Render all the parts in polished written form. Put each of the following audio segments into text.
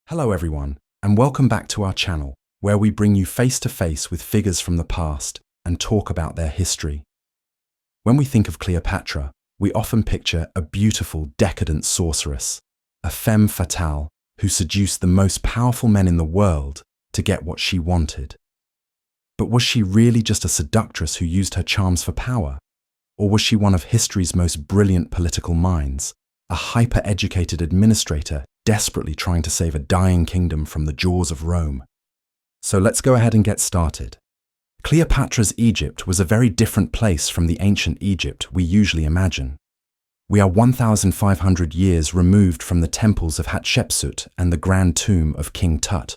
Hello everyone, and welcome back to our channel, where we bring you face to face with figures from the past and talk about their history. When we think of Cleopatra, we often picture a beautiful, decadent sorceress, a femme fatale who seduced the most powerful men in the world to get what she wanted. But was she really just a seductress who used her charms for power? Or was she one of history's most brilliant political minds, a hyper-educated administrator desperately trying to save a dying kingdom from the jaws of Rome? So let's go ahead and get started. Cleopatra's Egypt was a very different place from the ancient Egypt we usually imagine. We are 1,500 years removed from the temples of Hatshepsut and the grand tomb of King Tut.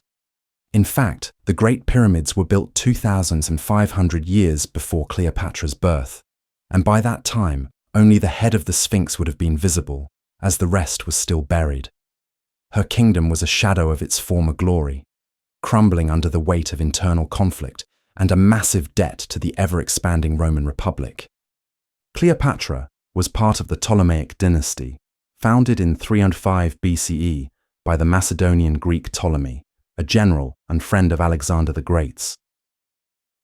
In fact, the Great Pyramids were built 2,500 years before Cleopatra's birth, and by that time, only the head of the Sphinx would have been visible, as the rest was still buried. Her kingdom was a shadow of its former glory, crumbling under the weight of internal conflict and a massive debt to the ever-expanding Roman Republic. Cleopatra was part of the Ptolemaic dynasty, founded in 305 BCE by the Macedonian Greek Ptolemy, a general and friend of Alexander the Great's.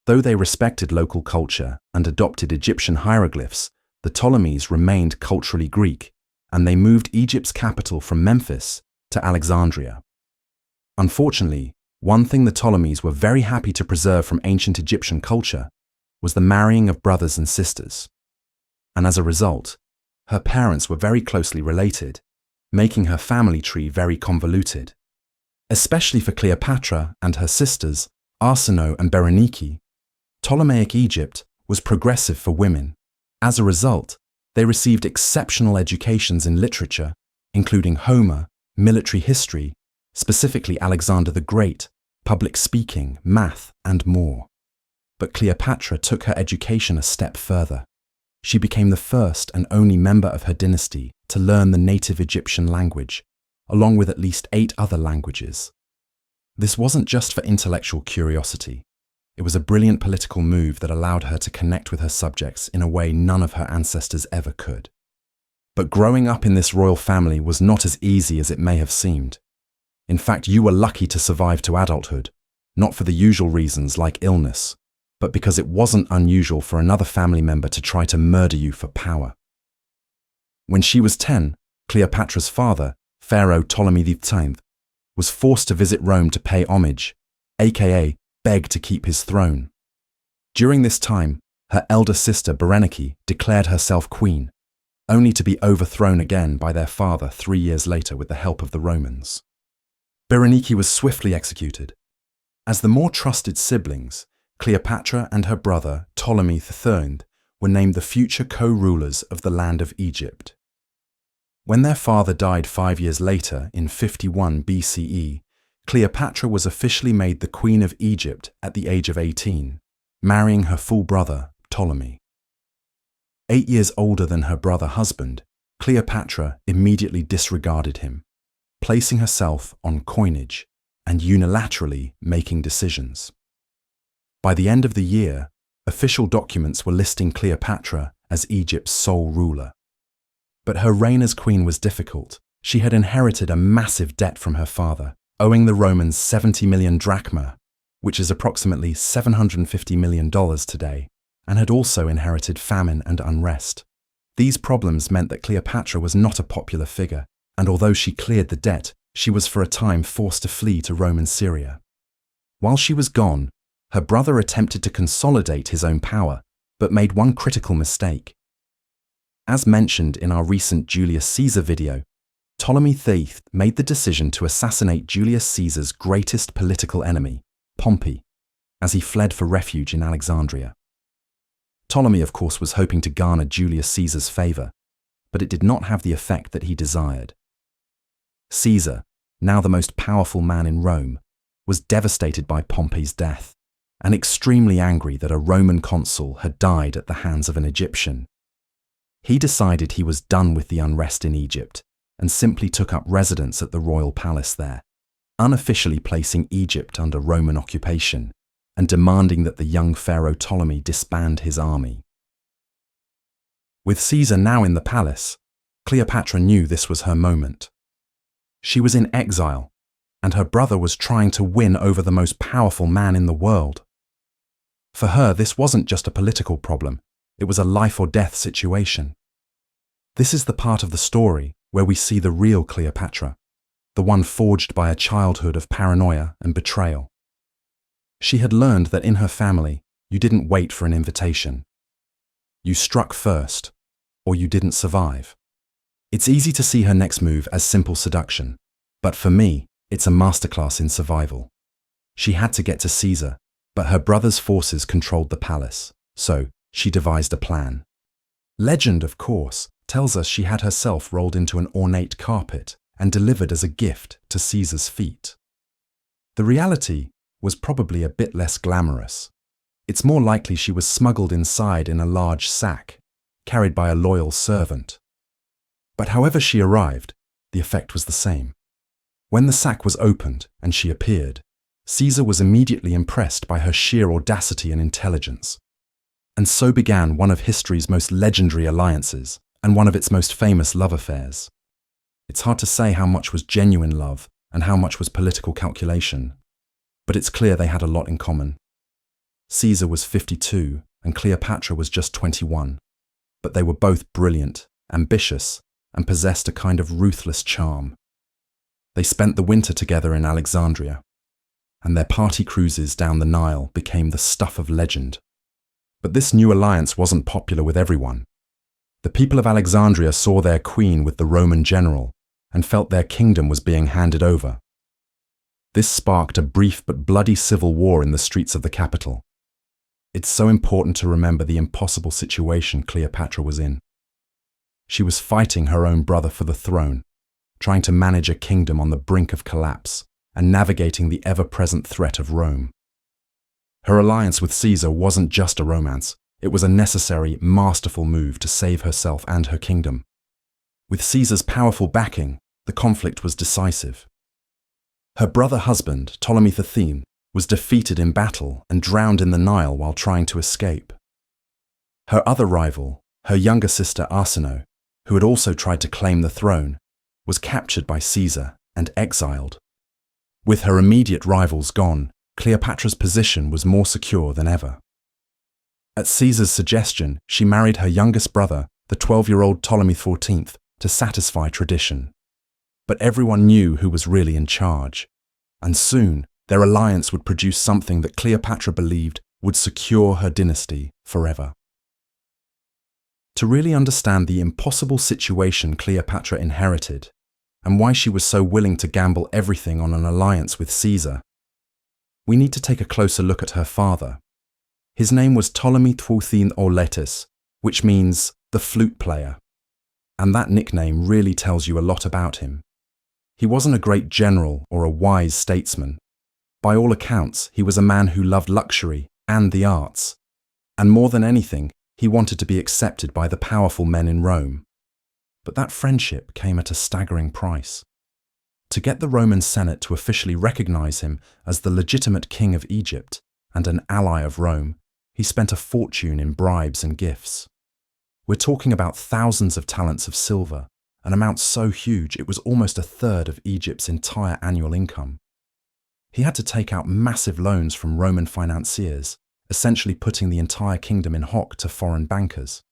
Though they respected local culture and adopted Egyptian hieroglyphs, the Ptolemies remained culturally Greek, and they moved Egypt's capital from Memphis to Alexandria. Unfortunately, one thing the Ptolemies were very happy to preserve from ancient Egyptian culture was the marrying of brothers and sisters. And as a result, her parents were very closely related, making her family tree very convoluted. Especially for Cleopatra and her sisters, Arsinoe and Berenike, Ptolemaic Egypt was progressive for women. As a result, they received exceptional educations in literature, including Homer, military history, specifically Alexander the Great, public speaking, math, and more. But Cleopatra took her education a step further. She became the first and only member of her dynasty to learn the native Egyptian language, along with at least 8 other languages. This wasn't just for intellectual curiosity. It was a brilliant political move that allowed her to connect with her subjects in a way none of her ancestors ever could. But growing up in this royal family was not as easy as it may have seemed. In fact, you were lucky to survive to adulthood, not for the usual reasons like illness, but because it wasn't unusual for another family member to try to murder you for power. When she was 10, Cleopatra's father, Pharaoh Ptolemy X, was forced to visit Rome to pay homage, aka beg to keep his throne. During this time, her elder sister Berenike declared herself queen, only to be overthrown again by their father 3 years later with the help of the Romans. Berenike was swiftly executed. As the more trusted siblings, Cleopatra and her brother Ptolemy III were named the future co-rulers of the land of Egypt. When their father died 5 years later in 51 BCE, Cleopatra was officially made the Queen of Egypt at the age of 18, marrying her full brother Ptolemy. 8 years older than her brother husband, Cleopatra immediately disregarded him, placing herself on coinage and unilaterally making decisions. By the end of the year, official documents were listing Cleopatra as Egypt's sole ruler. But her reign as queen was difficult. She had inherited a massive debt from her father, owing the Romans 70 million drachma, which is approximately $750 million today, and had also inherited famine and unrest. These problems meant that Cleopatra was not a popular figure, and although she cleared the debt, she was for a time forced to flee to Roman Syria. While she was gone, her brother attempted to consolidate his own power, but made one critical mistake. As mentioned in our recent Julius Caesar video, Ptolemy III made the decision to assassinate Julius Caesar's greatest political enemy, Pompey, as he fled for refuge in Alexandria. Ptolemy, of course, was hoping to garner Julius Caesar's favor, but it did not have the effect that he desired. Caesar, now the most powerful man in Rome, was devastated by Pompey's death, and extremely angry that a Roman consul had died at the hands of an Egyptian. He decided he was done with the unrest in Egypt and simply took up residence at the royal palace there, unofficially placing Egypt under Roman occupation and demanding that the young Pharaoh Ptolemy disband his army. With Caesar now in the palace, Cleopatra knew this was her moment. She was in exile, and her brother was trying to win over the most powerful man in the world. For her, this wasn't just a political problem, it was a life or death situation. This is the part of the story where we see the real Cleopatra, the one forged by a childhood of paranoia and betrayal. She had learned that in her family, you didn't wait for an invitation. You struck first, or you didn't survive. It's easy to see her next move as simple seduction, but for me, it's a masterclass in survival. She had to get to Caesar, but her brother's forces controlled the palace, so she devised a plan. Legend, of course, tells us she had herself rolled into an ornate carpet and delivered as a gift to Caesar's feet. The reality was probably a bit less glamorous. It's more likely she was smuggled inside in a large sack, carried by a loyal servant. But however she arrived, the effect was the same. When the sack was opened and she appeared, Caesar was immediately impressed by her sheer audacity and intelligence. And so began one of history's most legendary alliances and one of its most famous love affairs. It's hard to say how much was genuine love and how much was political calculation, but it's clear they had a lot in common. Caesar was 52 and Cleopatra was just 21, but they were both brilliant, ambitious, and possessed a kind of ruthless charm. They spent the winter together in Alexandria, and their party cruises down the Nile became the stuff of legend. But this new alliance wasn't popular with everyone. The people of Alexandria saw their queen with the Roman general and felt their kingdom was being handed over. This sparked a brief but bloody civil war in the streets of the capital. It's so important to remember the impossible situation Cleopatra was in. She was fighting her own brother for the throne, trying to manage a kingdom on the brink of collapse, and navigating the ever-present threat of Rome. Her alliance with Caesar wasn't just a romance, it was a necessary, masterful move to save herself and her kingdom. With Caesar's powerful backing, the conflict was decisive. Her brother-husband, Ptolemy XIII, was defeated in battle and drowned in the Nile while trying to escape. Her other rival, her younger sister Arsinoe, who had also tried to claim the throne, was captured by Caesar and exiled. With her immediate rivals gone, Cleopatra's position was more secure than ever. At Caesar's suggestion, she married her youngest brother, the 12-year-old Ptolemy XIV, to satisfy tradition. But everyone knew who was really in charge, and soon their alliance would produce something that Cleopatra believed would secure her dynasty forever. To really understand the impossible situation Cleopatra inherited, and why she was so willing to gamble everything on an alliance with Caesar, we need to take a closer look at her father. His name was Ptolemy XIII Audacious, which means the flute player. And that nickname really tells you a lot about him. He wasn't a great general or a wise statesman. By all accounts, he was a man who loved luxury and the arts. And more than anything, he wanted to be accepted by the powerful men in Rome. But that friendship came at a staggering price. To get the Roman Senate to officially recognize him as the legitimate king of Egypt and an ally of Rome, he spent a fortune in bribes and gifts. We're talking about thousands of talents of silver, an amount so huge it was almost a third of Egypt's entire annual income. He had to take out massive loans from Roman financiers, essentially putting the entire kingdom in hock to foreign bankers.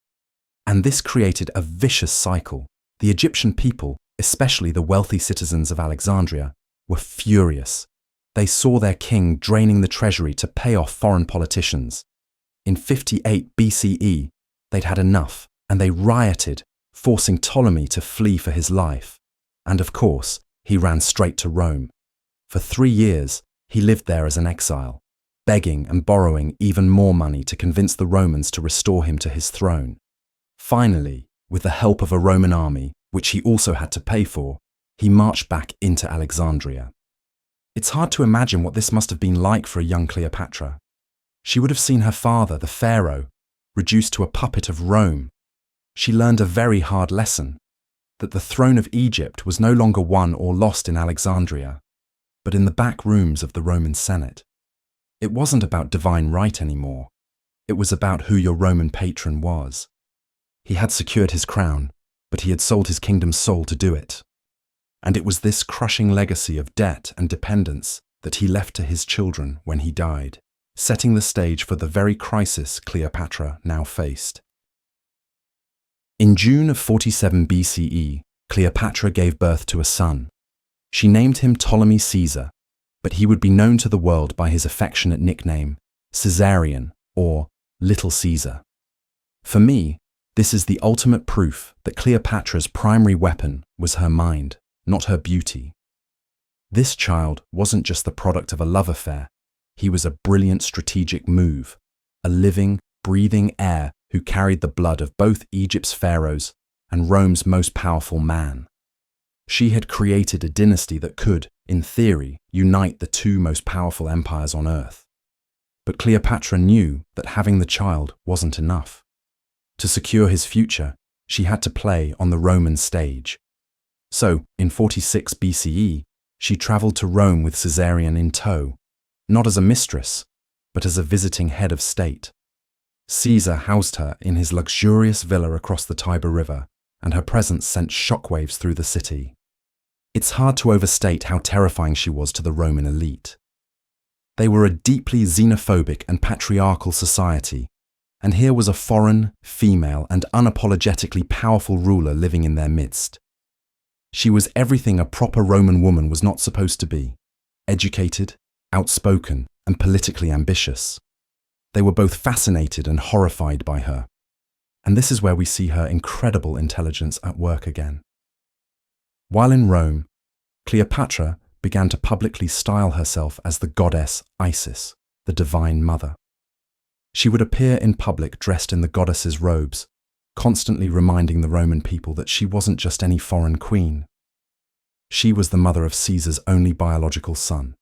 And this created a vicious cycle. The Egyptian people, especially the wealthy citizens of Alexandria, were furious. They saw their king draining the treasury to pay off foreign politicians. In 58 BCE, they'd had enough, and they rioted, forcing Ptolemy to flee for his life. And of course, he ran straight to Rome. For 3 years, he lived there as an exile, begging and borrowing even more money to convince the Romans to restore him to his throne. Finally, with the help of a Roman army, which he also had to pay for, he marched back into Alexandria. It's hard to imagine what this must have been like for a young Cleopatra. She would have seen her father, the pharaoh, reduced to a puppet of Rome. She learned a very hard lesson, that the throne of Egypt was no longer won or lost in Alexandria, but in the back rooms of the Roman Senate. It wasn't about divine right anymore. It was about who your Roman patron was. He had secured his crown, but he had sold his kingdom's soul to do it. And it was this crushing legacy of debt and dependence that he left to his children when he died, setting the stage for the very crisis Cleopatra now faced. In June of 47 BCE, Cleopatra gave birth to a son. She named him Ptolemy Caesar, but he would be known to the world by his affectionate nickname, Caesarion, or Little Caesar. For me, this is the ultimate proof that Cleopatra's primary weapon was her mind, not her beauty. This child wasn't just the product of a love affair, he was a brilliant strategic move, a living, breathing heir who carried the blood of both Egypt's pharaohs and Rome's most powerful man. She had created a dynasty that could, in theory, unite the two most powerful empires on earth. But Cleopatra knew that having the child wasn't enough. To secure his future, she had to play on the Roman stage. So, in 46 BCE, she travelled to Rome with Caesarion in tow, not as a mistress, but as a visiting head of state. Caesar housed her in his luxurious villa across the Tiber River, and her presence sent shockwaves through the city. It's hard to overstate how terrifying she was to the Roman elite. They were a deeply xenophobic and patriarchal society, and here was a foreign, female, and unapologetically powerful ruler living in their midst. She was everything a proper Roman woman was not supposed to be: educated, outspoken, and politically ambitious. They were both fascinated and horrified by her. And this is where we see her incredible intelligence at work again. While in Rome, Cleopatra began to publicly style herself as the goddess Isis, the divine mother. She would appear in public dressed in the goddess's robes, constantly reminding the Roman people that she wasn't just any foreign queen. She was the mother of Caesar's only biological son.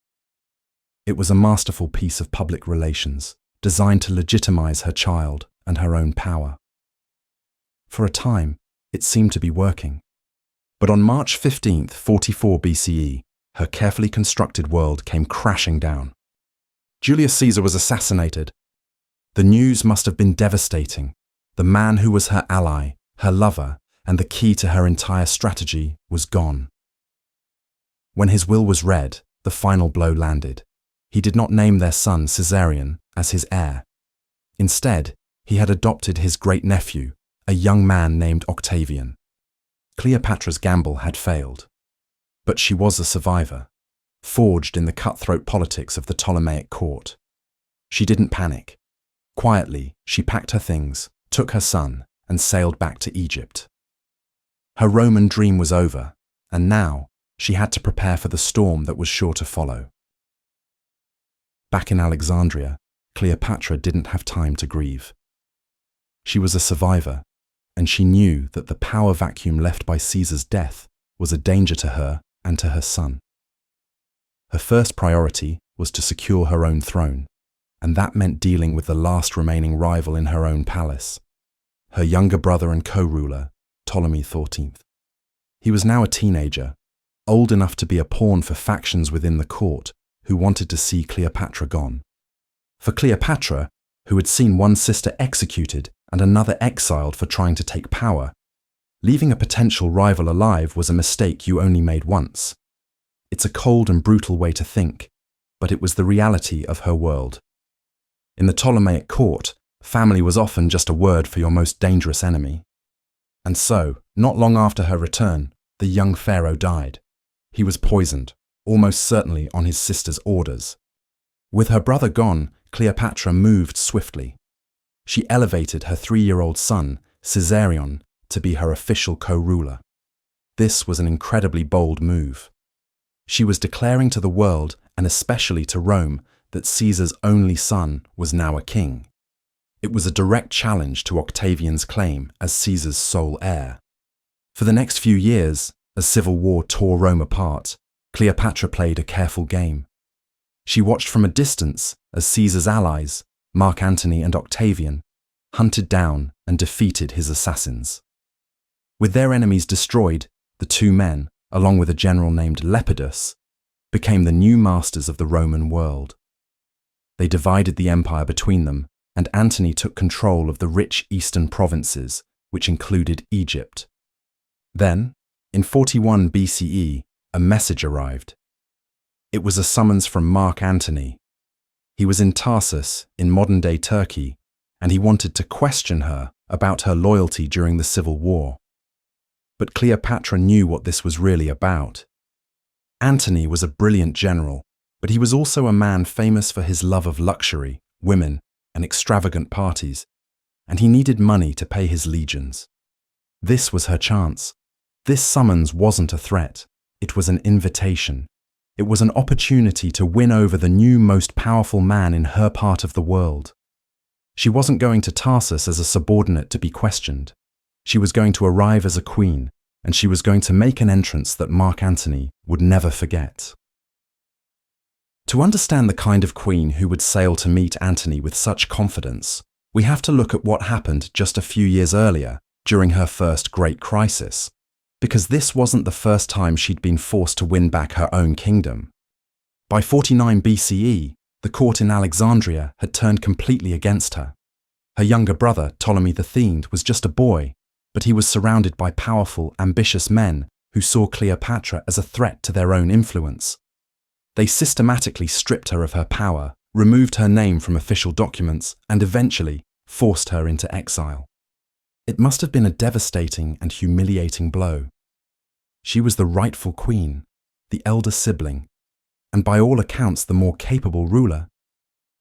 It was a masterful piece of public relations, designed to legitimize her child and her own power. For a time, it seemed to be working. But on March 15, 44 BCE, her carefully constructed world came crashing down. Julius Caesar was assassinated. The news must have been devastating. The man who was her ally, her lover, and the key to her entire strategy was gone. When his will was read, the final blow landed. He did not name their son Caesarion as his heir. Instead, he had adopted his great-nephew, a young man named Octavian. Cleopatra's gamble had failed. But she was a survivor, forged in the cutthroat politics of the Ptolemaic court. She didn't panic. Quietly, she packed her things, took her son, and sailed back to Egypt. Her Roman dream was over, and now she had to prepare for the storm that was sure to follow. Back in Alexandria, Cleopatra didn't have time to grieve. She was a survivor, and she knew that the power vacuum left by Caesar's death was a danger to her and to her son. Her first priority was to secure her own throne, and that meant dealing with the last remaining rival in her own palace, her younger brother and co-ruler, Ptolemy XIV. He was now a teenager, old enough to be a pawn for factions within the court who wanted to see Cleopatra gone. For Cleopatra, who had seen one sister executed and another exiled for trying to take power, leaving a potential rival alive was a mistake you only made once. It's a cold and brutal way to think, but it was the reality of her world. In the Ptolemaic court, family was often just a word for your most dangerous enemy. And so, not long after her return, the young pharaoh died. He was poisoned, almost certainly on his sister's orders. With her brother gone, Cleopatra moved swiftly. She elevated her 3-year-old son, Caesarion, to be her official co-ruler. This was an incredibly bold move. She was declaring to the world, and especially to Rome, that Caesar's only son was now a king. It was a direct challenge to Octavian's claim as Caesar's sole heir. For the next few years, as civil war tore Rome apart, Cleopatra played a careful game. She watched from a distance as Caesar's allies, Mark Antony and Octavian, hunted down and defeated his assassins. With their enemies destroyed, the two men, along with a general named Lepidus, became the new masters of the Roman world. They divided the empire between them, and Antony took control of the rich eastern provinces, which included Egypt. Then, in 41 BCE, a message arrived. It was a summons from Mark Antony. He was in Tarsus, in modern-day Turkey, and he wanted to question her about her loyalty during the civil war. But Cleopatra knew what this was really about. Antony was a brilliant general, but he was also a man famous for his love of luxury, women, and extravagant parties, and he needed money to pay his legions. This was her chance. This summons wasn't a threat, it was an invitation. It was an opportunity to win over the new most powerful man in her part of the world. She wasn't going to Tarsus as a subordinate to be questioned. She was going to arrive as a queen, and she was going to make an entrance that Mark Antony would never forget. To understand the kind of queen who would sail to meet Antony with such confidence, we have to look at what happened just a few years earlier, during her first great crisis, because this wasn't the first time she'd been forced to win back her own kingdom. By 49 BCE, the court in Alexandria had turned completely against her. Her younger brother, Ptolemy the Thegned, was just a boy, but he was surrounded by powerful, ambitious men who saw Cleopatra as a threat to their own influence. They systematically stripped her of her power, removed her name from official documents, and eventually forced her into exile. It must have been a devastating and humiliating blow. She was the rightful queen, the elder sibling, and by all accounts the more capable ruler,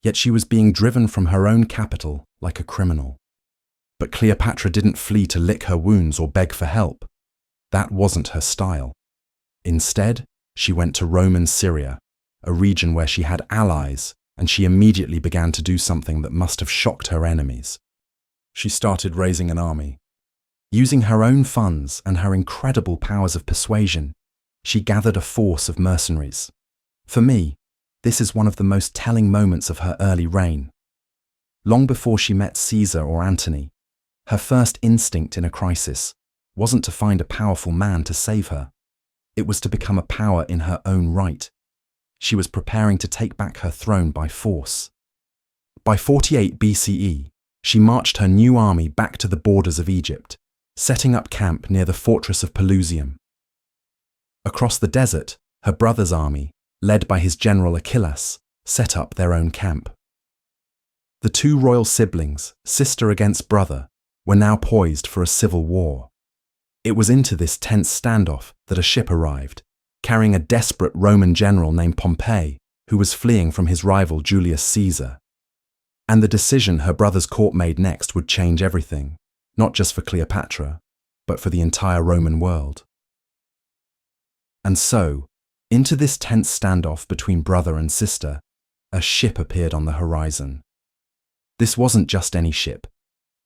yet she was being driven from her own capital like a criminal. But Cleopatra didn't flee to lick her wounds or beg for help. That wasn't her style. Instead, she went to Roman Syria, a region where she had allies, and she immediately began to do something that must have shocked her enemies. She started raising an army. Using her own funds and her incredible powers of persuasion, she gathered a force of mercenaries. For me, this is one of the most telling moments of her early reign. Long before she met Caesar or Antony, her first instinct in a crisis wasn't to find a powerful man to save her. It was to become a power in her own right. She was preparing to take back her throne by force. By 48 BCE, she marched her new army back to the borders of Egypt, setting up camp near the fortress of Pelusium. Across the desert, her brother's army, led by his general Achilles, set up their own camp. The two royal siblings, sister against brother, were now poised for a civil war. It was into this tense standoff that a ship arrived, carrying a desperate Roman general named Pompey, who was fleeing from his rival Julius Caesar. And the decision her brother's court made next would change everything, not just for Cleopatra, but for the entire Roman world. And so, into this tense standoff between brother and sister, a ship appeared on the horizon. This wasn't just any ship.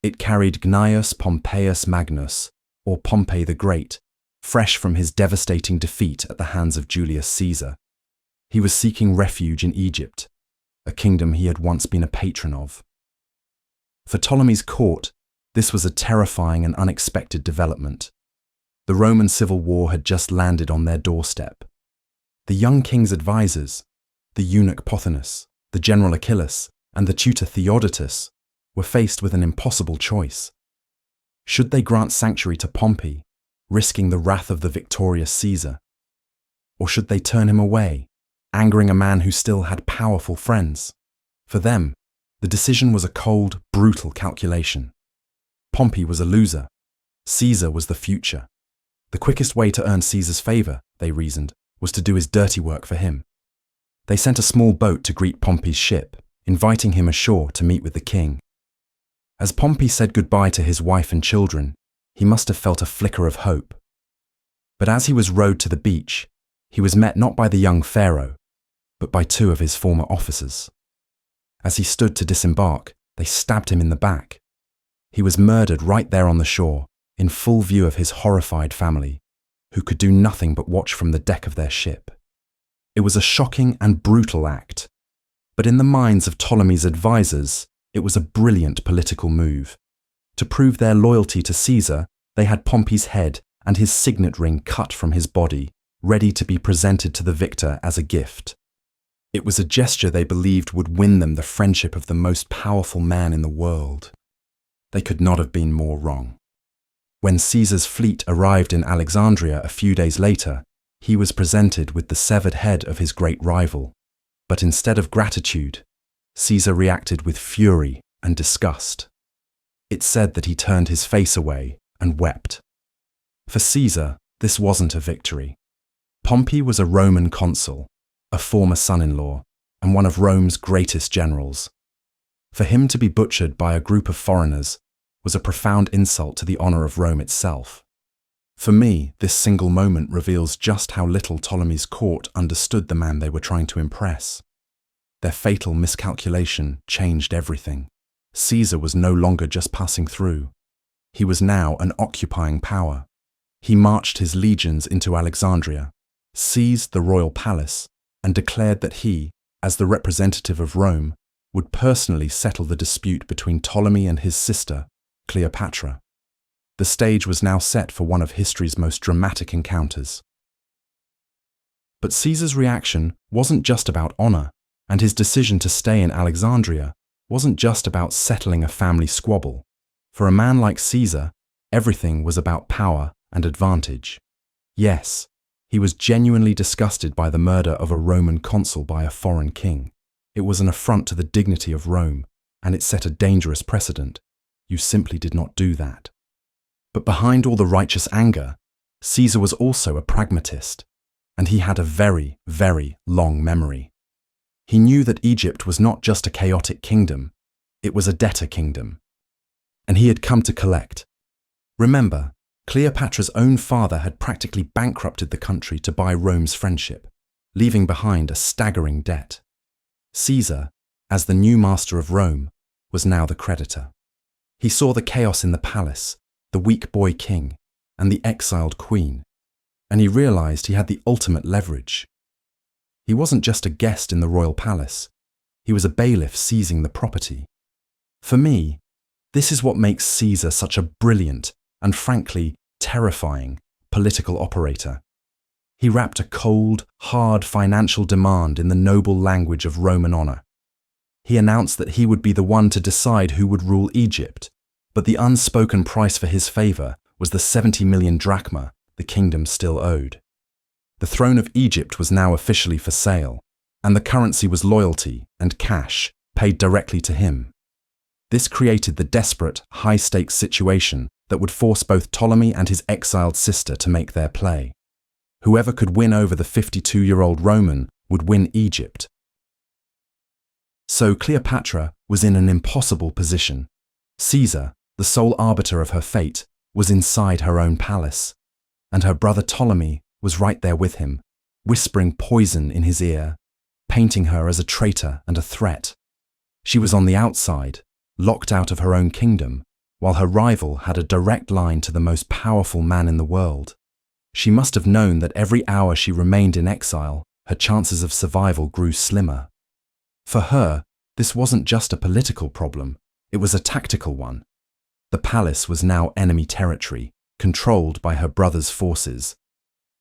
It carried Gnaeus Pompeius Magnus, or Pompey the Great, fresh from his devastating defeat at the hands of Julius Caesar. He was seeking refuge in Egypt, a kingdom he had once been a patron of. For Ptolemy's court, this was a terrifying and unexpected development. The Roman civil war had just landed on their doorstep. The young king's advisors, the eunuch Pothinus, the general Achilles, and the tutor Theodotus, were faced with an impossible choice. Should they grant sanctuary to Pompey, risking the wrath of the victorious Caesar? Or should they turn him away, angering a man who still had powerful friends? For them, the decision was a cold, brutal calculation. Pompey was a loser. Caesar was the future. The quickest way to earn Caesar's favour, they reasoned, was to do his dirty work for him. They sent a small boat to greet Pompey's ship, inviting him ashore to meet with the king. As Pompey said goodbye to his wife and children, he must have felt a flicker of hope. But as he was rowed to the beach, he was met not by the young pharaoh, but by two of his former officers. As he stood to disembark, they stabbed him in the back. He was murdered right there on the shore, in full view of his horrified family, who could do nothing but watch from the deck of their ship. It was a shocking and brutal act, but in the minds of Ptolemy's advisors, it was a brilliant political move. To prove their loyalty to Caesar, they had Pompey's head and his signet ring cut from his body, ready to be presented to the victor as a gift. It was a gesture they believed would win them the friendship of the most powerful man in the world. They could not have been more wrong. When Caesar's fleet arrived in Alexandria a few days later, he was presented with the severed head of his great rival. But instead of gratitude, Caesar reacted with fury and disgust. It's said that he turned his face away and wept. For Caesar, this wasn't a victory. Pompey was a Roman consul, a former son-in-law, and one of Rome's greatest generals. For him to be butchered by a group of foreigners was a profound insult to the honor of Rome itself. For me, this single moment reveals just how little Ptolemy's court understood the man they were trying to impress. Their fatal miscalculation changed everything. Caesar was no longer just passing through. He was now an occupying power. He marched his legions into Alexandria, seized the royal palace, and declared that he, as the representative of Rome, would personally settle the dispute between Ptolemy and his sister, Cleopatra. The stage was now set for one of history's most dramatic encounters. But Caesar's reaction wasn't just about honor, and his decision to stay in Alexandria wasn't just about settling a family squabble. For a man like Caesar, everything was about power and advantage. Yes, he was genuinely disgusted by the murder of a Roman consul by a foreign king. It was an affront to the dignity of Rome, and it set a dangerous precedent. You simply did not do that. But behind all the righteous anger, Caesar was also a pragmatist, and he had a very, very long memory. He knew that Egypt was not just a chaotic kingdom, it was a debtor kingdom. And he had come to collect. Remember, Cleopatra's own father had practically bankrupted the country to buy Rome's friendship, leaving behind a staggering debt. Caesar, as the new master of Rome, was now the creditor. He saw the chaos in the palace, the weak boy king, and the exiled queen, and he realized he had the ultimate leverage. He wasn't just a guest in the royal palace, he was a bailiff seizing the property. For me, this is what makes Caesar such a brilliant and frankly terrifying political operator. He wrapped a cold, hard financial demand in the noble language of Roman honor. He announced that he would be the one to decide who would rule Egypt, but the unspoken price for his favor was the 70 million drachma the kingdom still owed. The throne of Egypt was now officially for sale, and the currency was loyalty and cash paid directly to him. This created the desperate, high-stakes situation that would force both Ptolemy and his exiled sister to make their play. Whoever could win over the 52-year-old Roman would win Egypt. So Cleopatra was in an impossible position. Caesar, the sole arbiter of her fate, was inside her own palace, and her brother Ptolemy was right there with him, whispering poison in his ear, painting her as a traitor and a threat. She was on the outside, locked out of her own kingdom, while her rival had a direct line to the most powerful man in the world. She must have known that every hour she remained in exile, her chances of survival grew slimmer. For her, this wasn't just a political problem, it was a tactical one. The palace was now enemy territory, controlled by her brother's forces.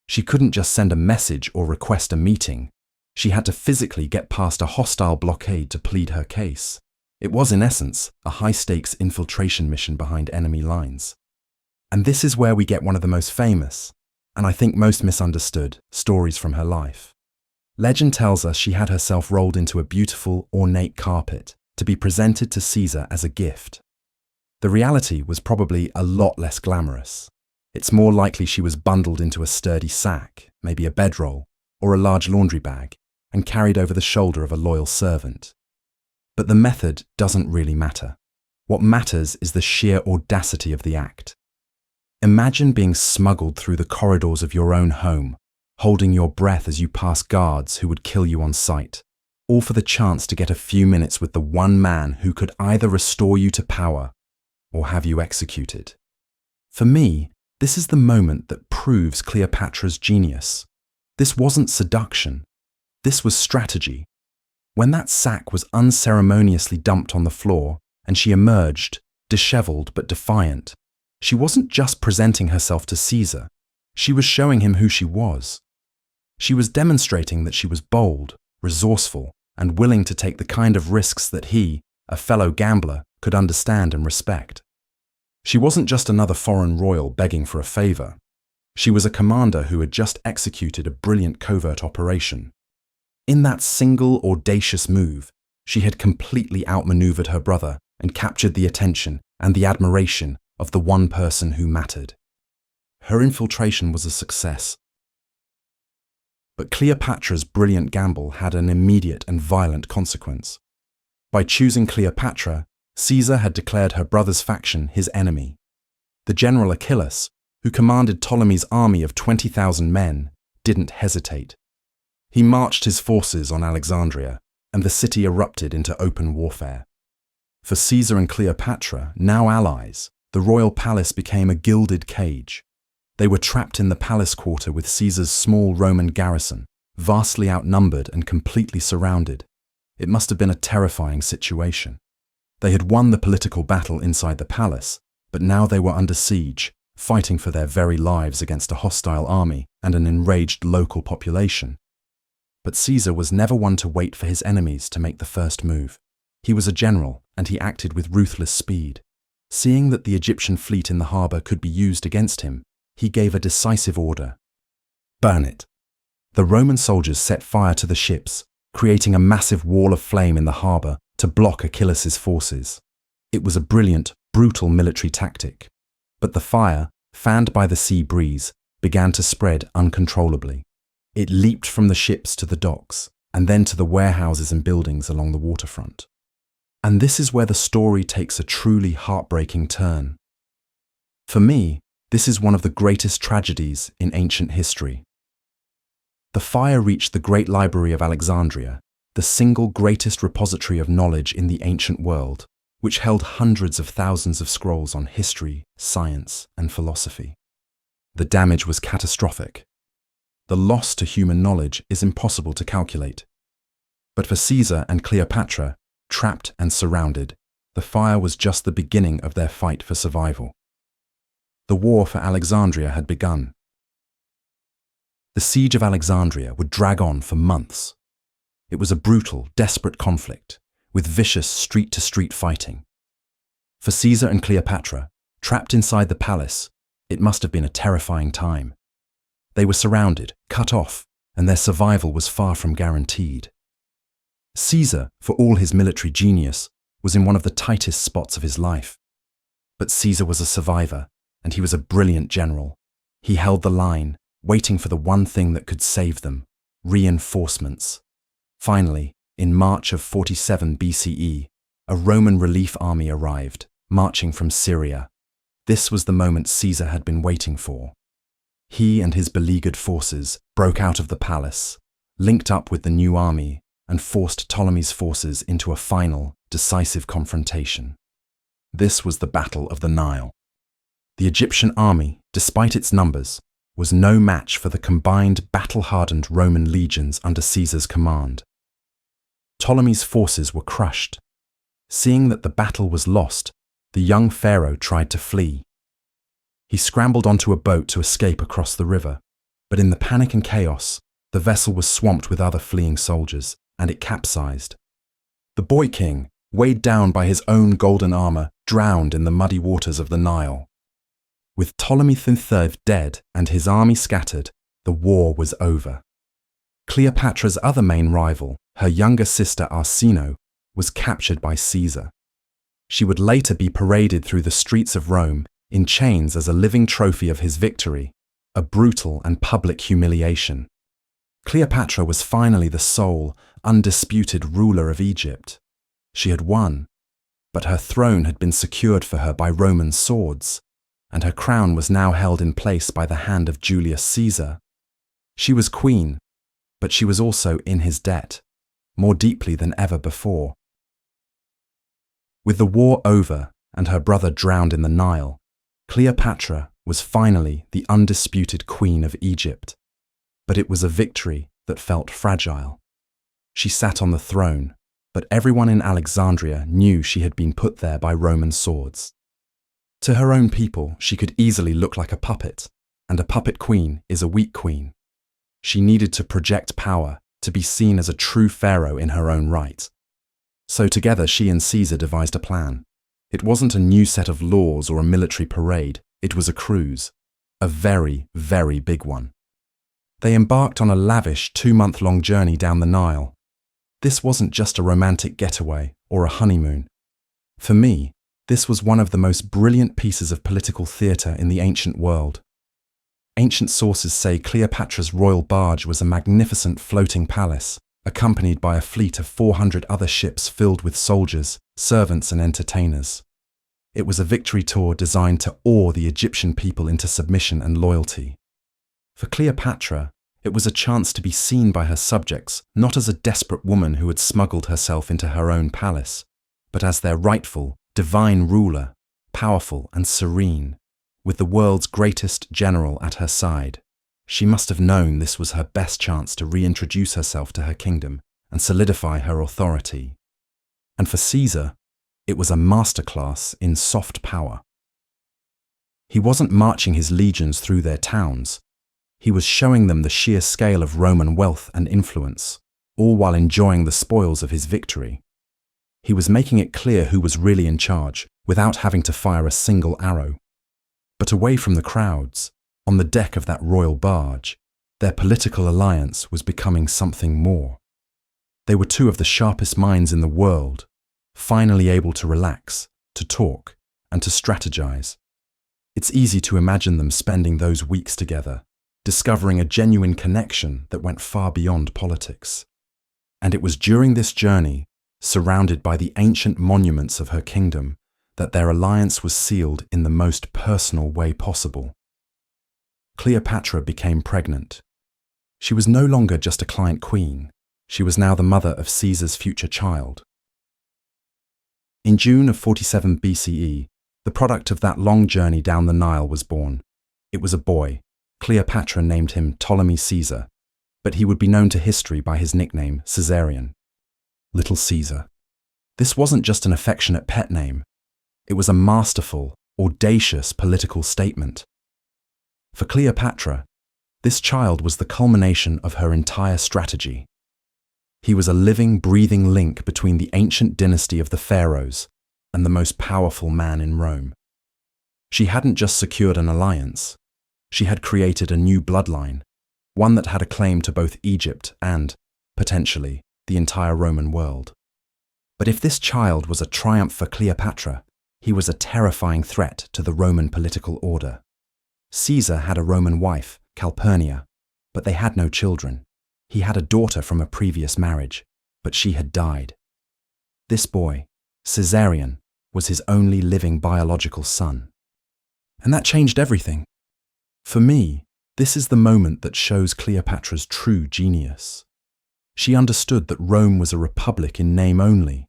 She couldn't just send a message or request a meeting. She had to physically get past a hostile blockade to plead her case. It was, in essence, a high-stakes infiltration mission behind enemy lines. And this is where we get one of the most famous, and I think most misunderstood, stories from her life. Legend tells us she had herself rolled into a beautiful, ornate carpet to be presented to Caesar as a gift. The reality was probably a lot less glamorous. It's more likely she was bundled into a sturdy sack, maybe a bedroll, or a large laundry bag, and carried over the shoulder of a loyal servant. But the method doesn't really matter. What matters is the sheer audacity of the act. Imagine being smuggled through the corridors of your own home, holding your breath as you pass guards who would kill you on sight, all for the chance to get a few minutes with the one man who could either restore you to power or have you executed. For me, this is the moment that proves Cleopatra's genius. This wasn't seduction. This was strategy. When that sack was unceremoniously dumped on the floor and she emerged, disheveled but defiant, she wasn't just presenting herself to Caesar. She was showing him who she was. She was demonstrating that she was bold, resourceful, and willing to take the kind of risks that he, a fellow gambler, could understand and respect. She wasn't just another foreign royal begging for a favor. She was a commander who had just executed a brilliant covert operation. In that single audacious move, she had completely outmaneuvered her brother and captured the attention and the admiration of the one person who mattered. Her infiltration was a success. But Cleopatra's brilliant gamble had an immediate and violent consequence. By choosing Cleopatra, Caesar had declared her brother's faction his enemy. The general Achilles, who commanded Ptolemy's army of 20,000 men, didn't hesitate. He marched his forces on Alexandria, and the city erupted into open warfare. For Caesar and Cleopatra, now allies, the royal palace became a gilded cage. They were trapped in the palace quarter with Caesar's small Roman garrison, vastly outnumbered and completely surrounded. It must have been a terrifying situation. They had won the political battle inside the palace, but now they were under siege, fighting for their very lives against a hostile army and an enraged local population. But Caesar was never one to wait for his enemies to make the first move. He was a general, and he acted with ruthless speed. Seeing that the Egyptian fleet in the harbour could be used against him, he gave a decisive order. Burn it. The Roman soldiers set fire to the ships, creating a massive wall of flame in the harbour to block Achilles' forces. It was a brilliant, brutal military tactic. But the fire, fanned by the sea breeze, began to spread uncontrollably. It leaped from the ships to the docks, and then to the warehouses and buildings along the waterfront. And this is where the story takes a truly heartbreaking turn. For me, this is one of the greatest tragedies in ancient history. The fire reached the Great Library of Alexandria, the single greatest repository of knowledge in the ancient world, which held hundreds of thousands of scrolls on history, science, and philosophy. The damage was catastrophic. The loss to human knowledge is impossible to calculate. But for Caesar and Cleopatra, trapped and surrounded, the fire was just the beginning of their fight for survival. The war for Alexandria had begun. The siege of Alexandria would drag on for months. It was a brutal, desperate conflict, with vicious street-to-street fighting. For Caesar and Cleopatra, trapped inside the palace, it must have been a terrifying time. They were surrounded, cut off, and their survival was far from guaranteed. Caesar, for all his military genius, was in one of the tightest spots of his life. But Caesar was a survivor, and he was a brilliant general. He held the line, waiting for the one thing that could save them: reinforcements. Finally, in March of 47 BCE, a Roman relief army arrived, marching from Syria. This was the moment Caesar had been waiting for. He and his beleaguered forces broke out of the palace, linked up with the new army, and forced Ptolemy's forces into a final, decisive confrontation. This was the Battle of the Nile. The Egyptian army, despite its numbers, was no match for the combined battle-hardened Roman legions under Caesar's command. Ptolemy's forces were crushed. Seeing that the battle was lost, the young pharaoh tried to flee. He scrambled onto a boat to escape across the river, but in the panic and chaos, the vessel was swamped with other fleeing soldiers, and it capsized. The boy king, weighed down by his own golden armor, drowned in the muddy waters of the Nile. With Ptolemy III dead and his army scattered, the war was over. Cleopatra's other main rival, her younger sister Arsinoe, was captured by Caesar. She would later be paraded through the streets of Rome in chains as a living trophy of his victory, a brutal and public humiliation. Cleopatra was finally the sole, undisputed ruler of Egypt. She had won, but her throne had been secured for her by Roman swords, and her crown was now held in place by the hand of Julius Caesar. She was queen, but she was also in his debt, more deeply than ever before. With the war over and her brother drowned in the Nile, Cleopatra was finally the undisputed queen of Egypt. But it was a victory that felt fragile. She sat on the throne, but everyone in Alexandria knew she had been put there by Roman swords. To her own people, she could easily look like a puppet, and a puppet queen is a weak queen. She needed to project power to be seen as a true pharaoh in her own right. So together she and Caesar devised a plan. It wasn't a new set of laws or a military parade, it was a cruise. a very, very big one. They embarked on a lavish 2-month-long journey down the Nile. This wasn't just a romantic getaway or a honeymoon. For me, this was one of the most brilliant pieces of political theatre in the ancient world. Ancient sources say Cleopatra's royal barge was a magnificent floating palace, accompanied by a fleet of 400 other ships filled with soldiers, servants and entertainers. It was a victory tour designed to awe the Egyptian people into submission and loyalty. For Cleopatra, it was a chance to be seen by her subjects not as a desperate woman who had smuggled herself into her own palace, but as their rightful, divine ruler, powerful and serene, with the world's greatest general at her side. She must have known this was her best chance to reintroduce herself to her kingdom and solidify her authority. And for Caesar, it was a masterclass in soft power. He wasn't marching his legions through their towns. He was showing them the sheer scale of Roman wealth and influence, all while enjoying the spoils of his victory. He was making it clear who was really in charge, without having to fire a single arrow. But away from the crowds, on the deck of that royal barge, their political alliance was becoming something more. They were two of the sharpest minds in the world, finally able to relax, to talk, and to strategize. It's easy to imagine them spending those weeks together, discovering a genuine connection that went far beyond politics. And it was during this journey, surrounded by the ancient monuments of her kingdom, that their alliance was sealed in the most personal way possible. Cleopatra became pregnant. She was no longer just a client queen. She was now the mother of Caesar's future child. In June of 47 BCE, the product of that long journey down the Nile was born. It was a boy. Cleopatra named him Ptolemy Caesar, but he would be known to history by his nickname Caesarion. Little Caesar. This wasn't just an affectionate pet name. It was a masterful, audacious political statement. For Cleopatra, this child was the culmination of her entire strategy. He was a living, breathing link between the ancient dynasty of the pharaohs and the most powerful man in Rome. She hadn't just secured an alliance. She had created a new bloodline, one that had a claim to both Egypt and, potentially, the entire Roman world. But if this child was a triumph for Cleopatra, he was a terrifying threat to the Roman political order. Caesar had a Roman wife, Calpurnia, but they had no children. He had a daughter from a previous marriage, but she had died. This boy, Caesarion, was his only living biological son. And that changed everything. For me, this is the moment that shows Cleopatra's true genius. She understood that Rome was a republic in name only,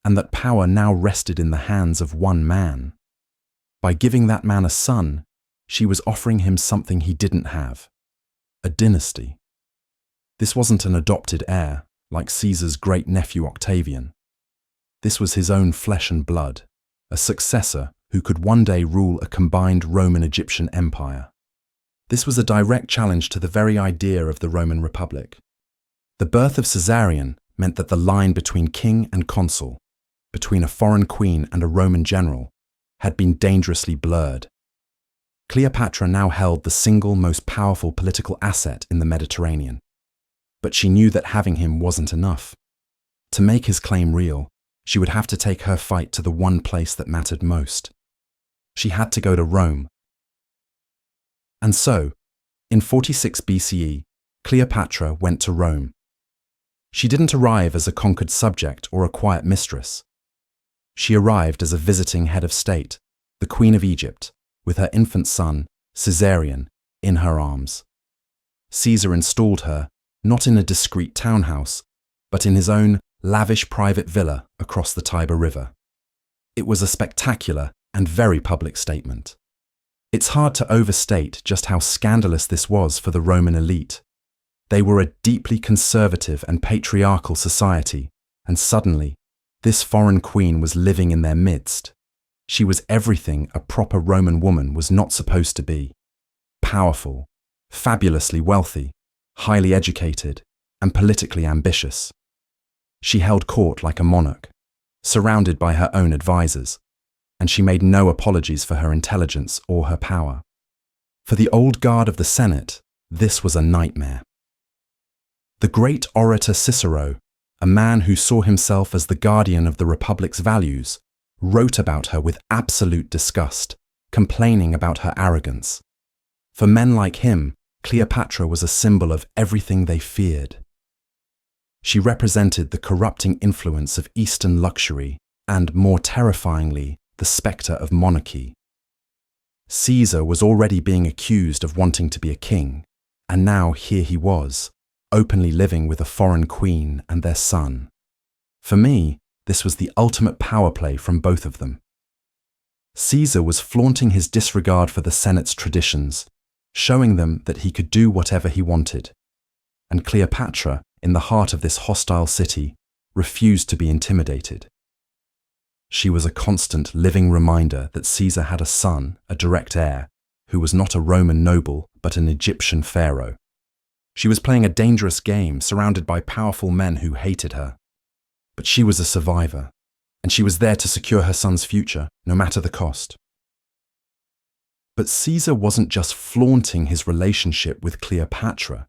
and that power now rested in the hands of one man. By giving that man a son, she was offering him something he didn't have: a dynasty. This wasn't an adopted heir, like Caesar's great-nephew Octavian. This was his own flesh and blood, a successor who could one day rule a combined Roman-Egyptian empire. This was a direct challenge to the very idea of the Roman Republic. The birth of Caesarion meant that the line between king and consul, between a foreign queen and a Roman general, had been dangerously blurred. Cleopatra now held the single most powerful political asset in the Mediterranean. But she knew that having him wasn't enough. To make his claim real, she would have to take her fight to the one place that mattered most. She had to go to Rome. And so, in 46 BCE, Cleopatra went to Rome. She didn't arrive as a conquered subject or a quiet mistress. She arrived as a visiting head of state, the Queen of Egypt, with her infant son, Caesarion, in her arms. Caesar installed her, not in a discreet townhouse, but in his own lavish private villa across the Tiber River. It was a spectacular and very public statement. It's hard to overstate just how scandalous this was for the Roman elite. They were a deeply conservative and patriarchal society, and suddenly, this foreign queen was living in their midst. She was everything a proper Roman woman was not supposed to be: powerful, fabulously wealthy, highly educated, and politically ambitious. She held court like a monarch, surrounded by her own advisors, and she made no apologies for her intelligence or her power. For the old guard of the Senate, this was a nightmare. The great orator Cicero, a man who saw himself as the guardian of the Republic's values, wrote about her with absolute disgust, complaining about her arrogance. For men like him, Cleopatra was a symbol of everything they feared. She represented the corrupting influence of Eastern luxury and, more terrifyingly, the spectre of monarchy. Caesar was already being accused of wanting to be a king, and now here he was, openly living with a foreign queen and their son. For me, this was the ultimate power play from both of them. Caesar was flaunting his disregard for the Senate's traditions, showing them that he could do whatever he wanted. And Cleopatra, in the heart of this hostile city, refused to be intimidated. She was a constant living reminder that Caesar had a son, a direct heir, who was not a Roman noble but an Egyptian pharaoh. She was playing a dangerous game surrounded by powerful men who hated her. But she was a survivor, and she was there to secure her son's future, no matter the cost. But Caesar wasn't just flaunting his relationship with Cleopatra.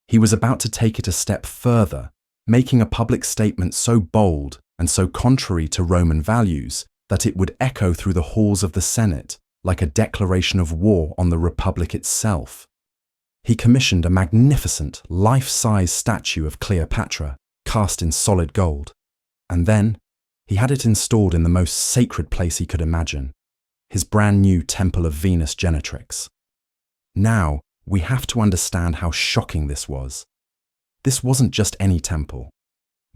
He was about to take it a step further, making a public statement so bold and so contrary to Roman values that it would echo through the halls of the Senate like a declaration of war on the Republic itself. He commissioned a magnificent, life-size statue of Cleopatra, cast in solid gold. And then, he had it installed in the most sacred place he could imagine, his brand new Temple of Venus Genetrix. Now, we have to understand how shocking this was. This wasn't just any temple.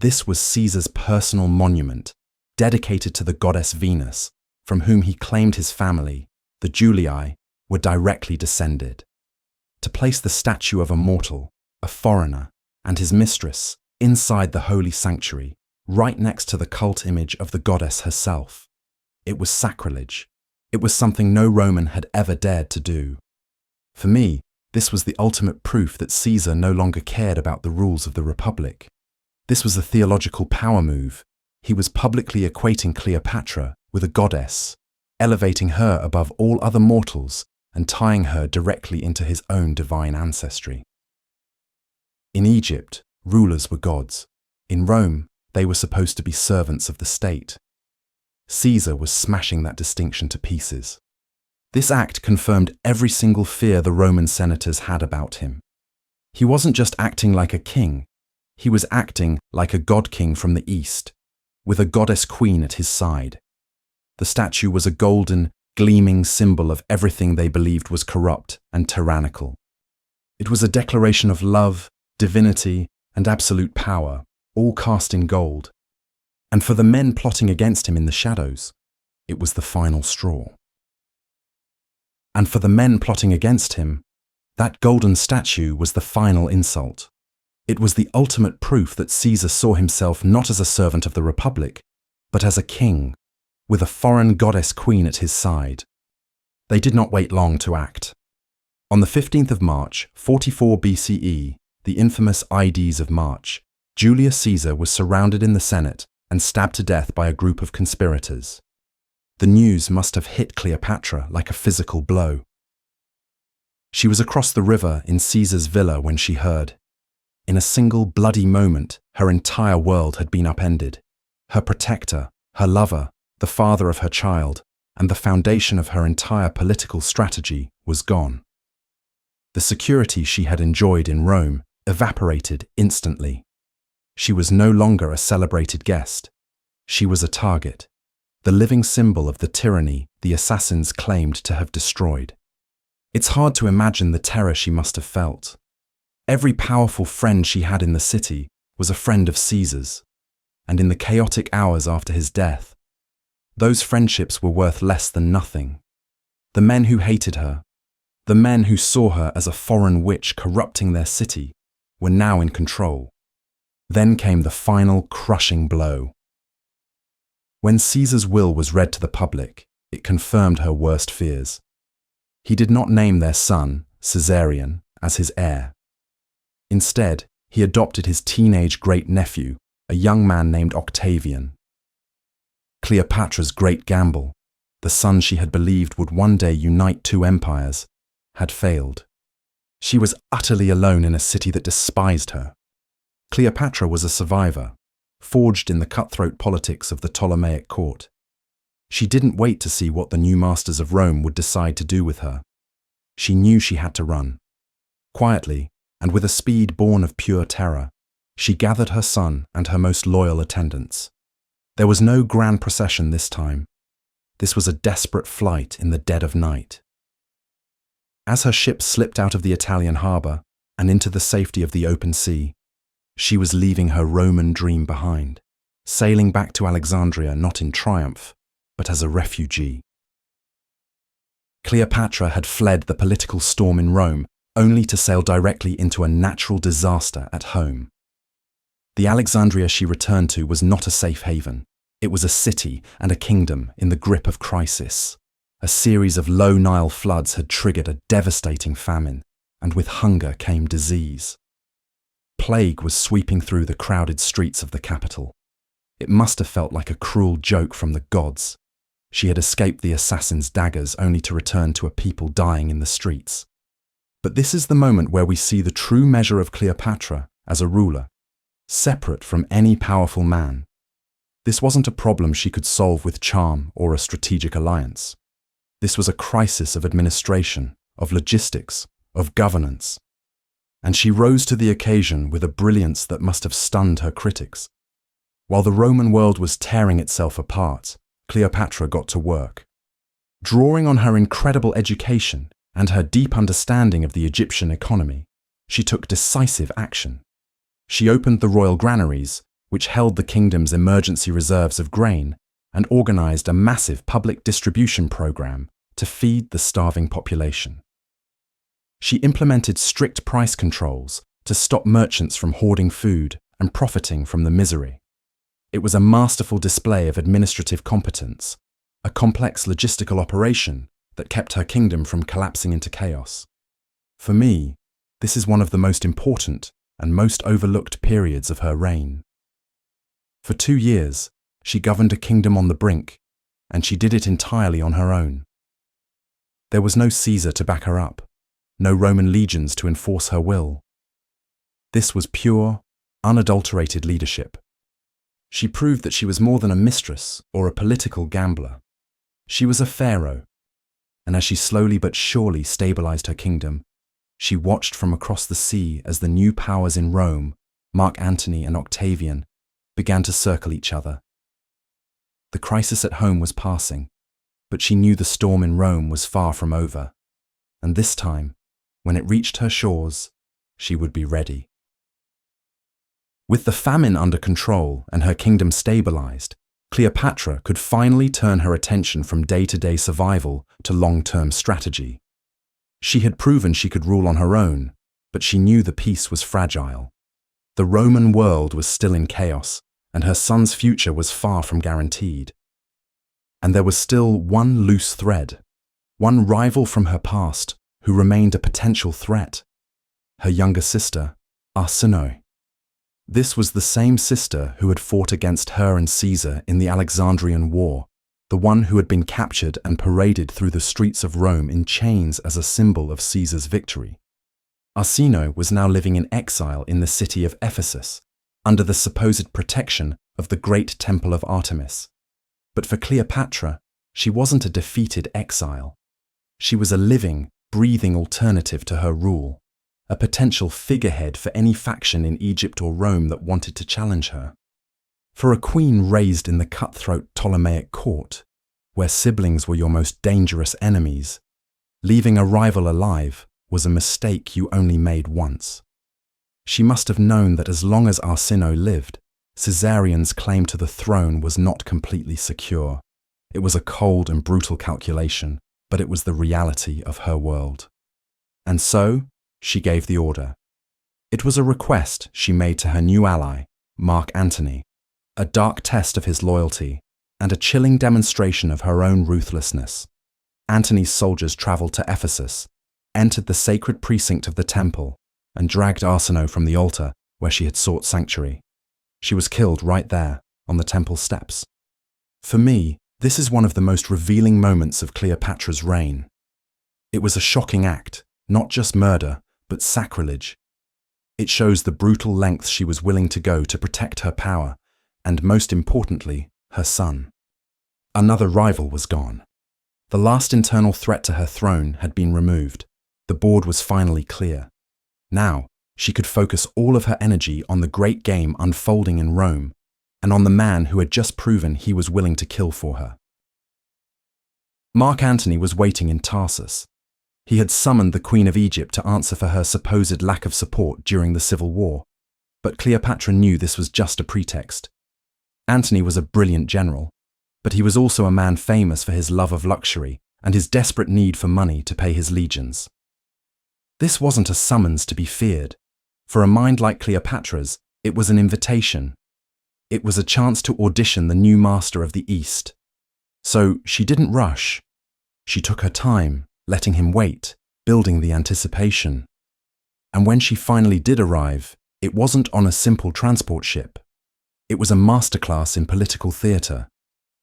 This was Caesar's personal monument, dedicated to the goddess Venus, from whom he claimed his family, the Julii, were directly descended. To place the statue of a mortal, a foreigner, and his mistress inside the holy sanctuary, right next to the cult image of the goddess herself. It was sacrilege. It was something no Roman had ever dared to do. For me, this was the ultimate proof that Caesar no longer cared about the rules of the Republic. This was a theological power move. He was publicly equating Cleopatra with a goddess, elevating her above all other mortals and tying her directly into his own divine ancestry. In Egypt, rulers were gods. In Rome, they were supposed to be servants of the state. Caesar was smashing that distinction to pieces. This act confirmed every single fear the Roman senators had about him. He wasn't just acting like a king, he was acting like a god-king from the east, with a goddess queen at his side. The statue was a golden, gleaming symbol of everything they believed was corrupt and tyrannical. It was a declaration of love, divinity, and absolute power, all cast in gold. And for the men plotting against him in the shadows, it was the final straw. And for the men plotting against him, that golden statue was the final insult. It was the ultimate proof that Caesar saw himself not as a servant of the Republic, but as a king, with a foreign goddess queen at his side. They did not wait long to act. On the 15th of March, 44 BCE, the infamous Ides of March, Julius Caesar was surrounded in the Senate and stabbed to death by a group of conspirators. The news must have hit Cleopatra like a physical blow. She was across the river in Caesar's villa when she heard. In a single bloody moment, her entire world had been upended. Her protector, her lover, the father of her child, and the foundation of her entire political strategy was gone. The security she had enjoyed in Rome evaporated instantly. She was no longer a celebrated guest. She was a target, the living symbol of the tyranny the assassins claimed to have destroyed. It's hard to imagine the terror she must have felt. Every powerful friend she had in the city was a friend of Caesar's, and in the chaotic hours after his death, those friendships were worth less than nothing. The men who hated her, the men who saw her as a foreign witch corrupting their city, were now in control. Then came the final crushing blow. When Caesar's will was read to the public, it confirmed her worst fears. He did not name their son, Caesarion, as his heir. Instead, he adopted his teenage great-nephew, a young man named Octavian. Cleopatra's great gamble, the son she had believed would one day unite two empires, had failed. She was utterly alone in a city that despised her. Cleopatra was a survivor, forged in the cutthroat politics of the Ptolemaic court. She didn't wait to see what the new masters of Rome would decide to do with her. She knew she had to run. Quietly, and with a speed born of pure terror, she gathered her son and her most loyal attendants. There was no grand procession this time. This was a desperate flight in the dead of night. As her ship slipped out of the Italian harbour and into the safety of the open sea, she was leaving her Roman dream behind, sailing back to Alexandria not in triumph, but as a refugee. Cleopatra had fled the political storm in Rome only to sail directly into a natural disaster at home. The Alexandria she returned to was not a safe haven. It was a city and a kingdom in the grip of crisis. A series of low Nile floods had triggered a devastating famine, and with hunger came disease. Plague was sweeping through the crowded streets of the capital. It must have felt like a cruel joke from the gods. She had escaped the assassin's daggers only to return to a people dying in the streets. But this is the moment where we see the true measure of Cleopatra as a ruler, separate from any powerful man. This wasn't a problem she could solve with charm or a strategic alliance. This was a crisis of administration, of logistics, of governance. And she rose to the occasion with a brilliance that must have stunned her critics. While the Roman world was tearing itself apart, Cleopatra got to work. Drawing on her incredible education and her deep understanding of the Egyptian economy, she took decisive action. She opened the royal granaries, which held the kingdom's emergency reserves of grain, and organized a massive public distribution program to feed the starving population. She implemented strict price controls to stop merchants from hoarding food and profiting from the misery. It was a masterful display of administrative competence, a complex logistical operation that kept her kingdom from collapsing into chaos. For me, this is one of the most important and most overlooked periods of her reign. For 2 years, she governed a kingdom on the brink, and she did it entirely on her own. There was no Caesar to back her up, no Roman legions to enforce her will. This was pure, unadulterated leadership. She proved that she was more than a mistress or a political gambler. She was a pharaoh, and as she slowly but surely stabilized her kingdom, she watched from across the sea as the new powers in Rome, Mark Antony and Octavian, began to circle each other. The crisis at home was passing, but she knew the storm in Rome was far from over, and this time, when it reached her shores, she would be ready. With the famine under control and her kingdom stabilized, Cleopatra could finally turn her attention from day-to-day survival to long-term strategy. She had proven she could rule on her own, but she knew the peace was fragile. The Roman world was still in chaos, and her son's future was far from guaranteed. And there was still one loose thread, one rival from her past who remained a potential threat: her younger sister, Arsinoe. This was the same sister who had fought against her and Caesar in the Alexandrian War, the one who had been captured and paraded through the streets of Rome in chains as a symbol of Caesar's victory. Arsinoe was now living in exile in the city of Ephesus, under the supposed protection of the great temple of Artemis. But for Cleopatra, she wasn't a defeated exile. She was a living, breathing alternative to her rule, a potential figurehead for any faction in Egypt or Rome that wanted to challenge her. For a queen raised in the cutthroat Ptolemaic court, where siblings were your most dangerous enemies, leaving a rival alive was a mistake you only made once. She must have known that as long as Arsinoe lived, Caesarion's claim to the throne was not completely secure. It was a cold and brutal calculation, but it was the reality of her world. And so, she gave the order. It was a request she made to her new ally, Mark Antony, a dark test of his loyalty and a chilling demonstration of her own ruthlessness. Antony's soldiers travelled to Ephesus, entered the sacred precinct of the temple, and dragged Arsinoe from the altar where she had sought sanctuary. She was killed right there, on the temple steps. For me, this is one of the most revealing moments of Cleopatra's reign. It was a shocking act, not just murder, but sacrilege. It shows the brutal lengths she was willing to go to protect her power, and most importantly, her son. Another rival was gone. The last internal threat to her throne had been removed. The board was finally clear. Now, she could focus all of her energy on the great game unfolding in Rome, and on the man who had just proven he was willing to kill for her. Mark Antony was waiting in Tarsus. He had summoned the Queen of Egypt to answer for her supposed lack of support during the civil war, but Cleopatra knew this was just a pretext. Antony was a brilliant general, but he was also a man famous for his love of luxury and his desperate need for money to pay his legions. This wasn't a summons to be feared. For a mind like Cleopatra's, it was an invitation. It was a chance to audition the new master of the East. So she didn't rush. She took her time, letting him wait, building the anticipation. And when she finally did arrive, it wasn't on a simple transport ship. It was a masterclass in political theatre,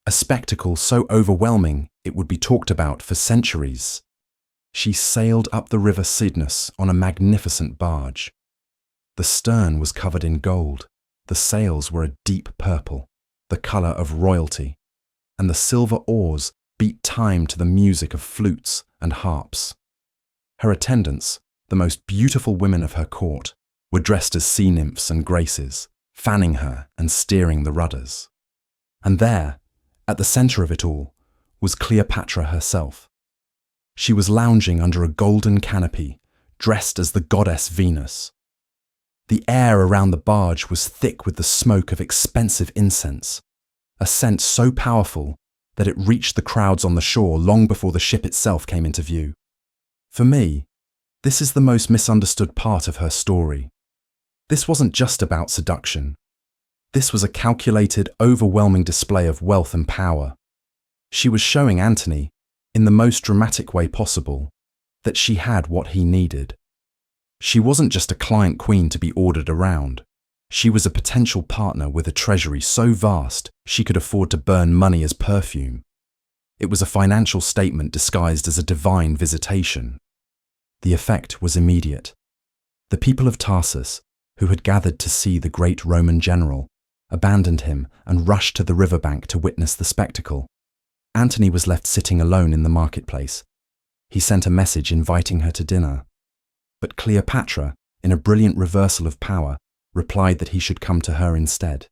a spectacle so overwhelming it would be talked about for centuries. She sailed up the river Cydnus on a magnificent barge. The stern was covered in gold, the sails were a deep purple, the colour of royalty, and the silver oars beat time to the music of flutes and harps. Her attendants, the most beautiful women of her court, were dressed as sea nymphs and graces, fanning her and steering the rudders. And there, at the centre of it all, was Cleopatra herself. She was lounging under a golden canopy, dressed as the goddess Venus. The air around the barge was thick with the smoke of expensive incense, a scent so powerful that it reached the crowds on the shore long before the ship itself came into view. For me, this is the most misunderstood part of her story. This wasn't just about seduction. This was a calculated, overwhelming display of wealth and power. She was showing Antony, in the most dramatic way possible, that she had what he needed. She wasn't just a client queen to be ordered around. She was a potential partner with a treasury so vast she could afford to burn money as perfume. It was a financial statement disguised as a divine visitation. The effect was immediate. The people of Tarsus, who had gathered to see the great Roman general, abandoned him and rushed to the riverbank to witness the spectacle. Antony was left sitting alone in the marketplace. He sent a message inviting her to dinner. But Cleopatra, in a brilliant reversal of power, replied that he should come to her instead.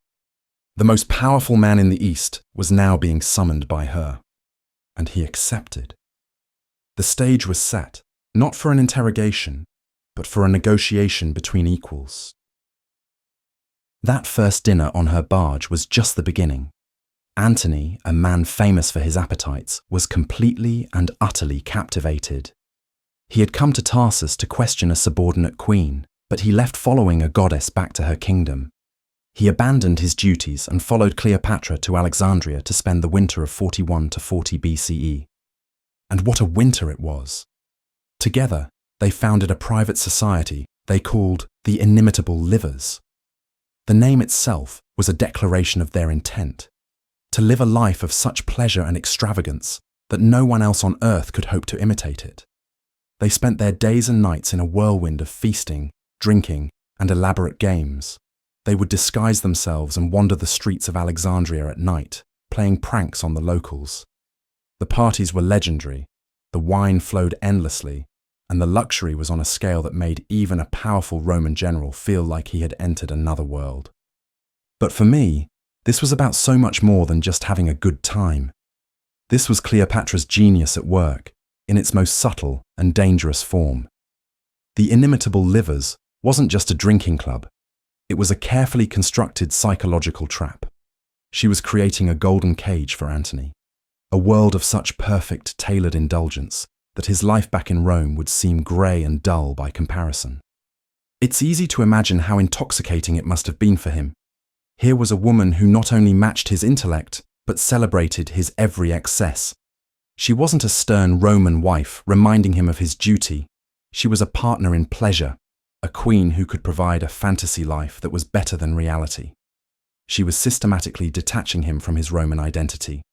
The most powerful man in the East was now being summoned by her. And he accepted. The stage was set, not for an interrogation, but for a negotiation between equals. That first dinner on her barge was just the beginning. Antony, a man famous for his appetites, was completely and utterly captivated. He had come to Tarsus to question a subordinate queen, but he left following a goddess back to her kingdom. He abandoned his duties and followed Cleopatra to Alexandria to spend the winter of 41 to 40 BCE. And what a winter it was! Together, they founded a private society they called the Inimitable Livers. The name itself was a declaration of their intent, to live a life of such pleasure and extravagance that no one else on earth could hope to imitate it. They spent their days and nights in a whirlwind of feasting, drinking, and elaborate games. They would disguise themselves and wander the streets of Alexandria at night, playing pranks on the locals. The parties were legendary, the wine flowed endlessly, and the luxury was on a scale that made even a powerful Roman general feel like he had entered another world. But for me, this was about so much more than just having a good time. This was Cleopatra's genius at work, in its most subtle and dangerous form. The Inimitable Livers wasn't just a drinking club. It was a carefully constructed psychological trap. She was creating a golden cage for Antony, a world of such perfect, tailored indulgence that his life back in Rome would seem grey and dull by comparison. It's easy to imagine how intoxicating it must have been for him. Here was a woman who not only matched his intellect, but celebrated his every excess. She wasn't a stern Roman wife reminding him of his duty. She was a partner in pleasure, a queen who could provide a fantasy life that was better than reality. She was systematically detaching him from his Roman identity,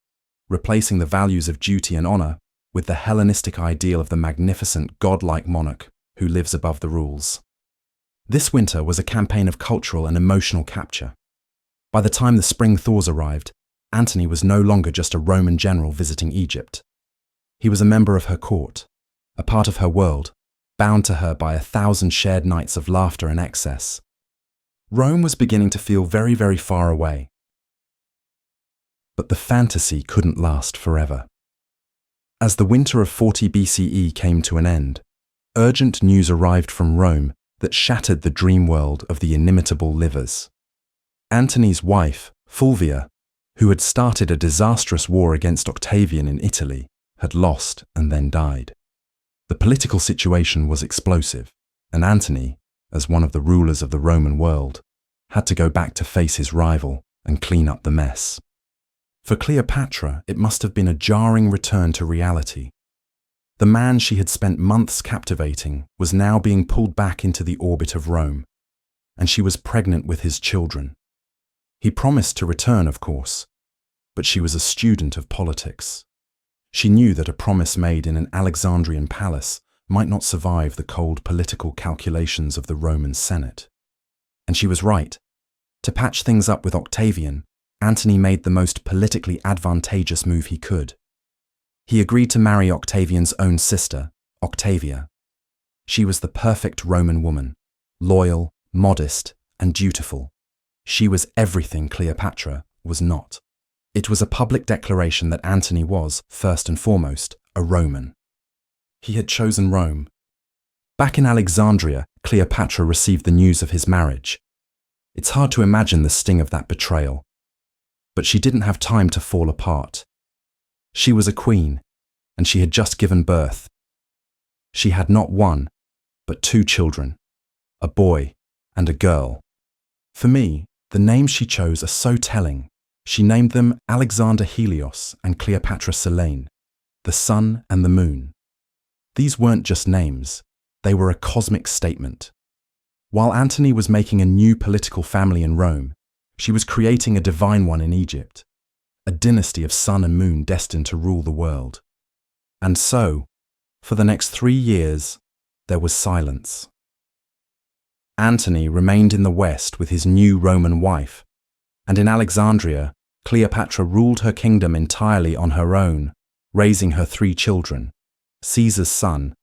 replacing the values of duty and honor with the Hellenistic ideal of the magnificent, godlike monarch who lives above the rules. This winter was a campaign of cultural and emotional capture. By the time the spring thaws arrived, Antony was no longer just a Roman general visiting Egypt. He was a member of her court, a part of her world, bound to her by 1,000 shared nights of laughter and excess. Rome was beginning to feel very, very far away. But the fantasy couldn't last forever. As the winter of 40 BCE came to an end, urgent news arrived from Rome that shattered the dream world of the inimitable livers. Antony's wife, Fulvia, who had started a disastrous war against Octavian in Italy, had lost and then died. The political situation was explosive, and Antony, as one of the rulers of the Roman world, had to go back to face his rival and clean up the mess. For Cleopatra, it must have been a jarring return to reality. The man she had spent months captivating was now being pulled back into the orbit of Rome, and she was pregnant with his children. He promised to return, of course, but she was a student of politics. She knew that a promise made in an Alexandrian palace might not survive the cold political calculations of the Roman Senate. And she was right. To patch things up with Octavian, Antony made the most politically advantageous move he could. He agreed to marry Octavian's own sister, Octavia. She was the perfect Roman woman, loyal, modest, and dutiful. She was everything Cleopatra was not. It was a public declaration that Antony was, first and foremost, a Roman. He had chosen Rome. Back in Alexandria, Cleopatra received the news of his marriage. It's hard to imagine the sting of that betrayal. But she didn't have time to fall apart. She was a queen, and she had just given birth. She had not one, but 2 children, a boy and a girl. For me, the names she chose are so telling. She named them Alexander Helios and Cleopatra Selene, the sun and the moon. These weren't just names, they were a cosmic statement. While Antony was making a new political family in Rome, she was creating a divine one in Egypt, a dynasty of sun and moon destined to rule the world. And so, for the next 3 years, there was silence. Antony remained in the West with his new Roman wife, and in Alexandria, Cleopatra ruled her kingdom entirely on her own, raising her 3 children, Caesar's son,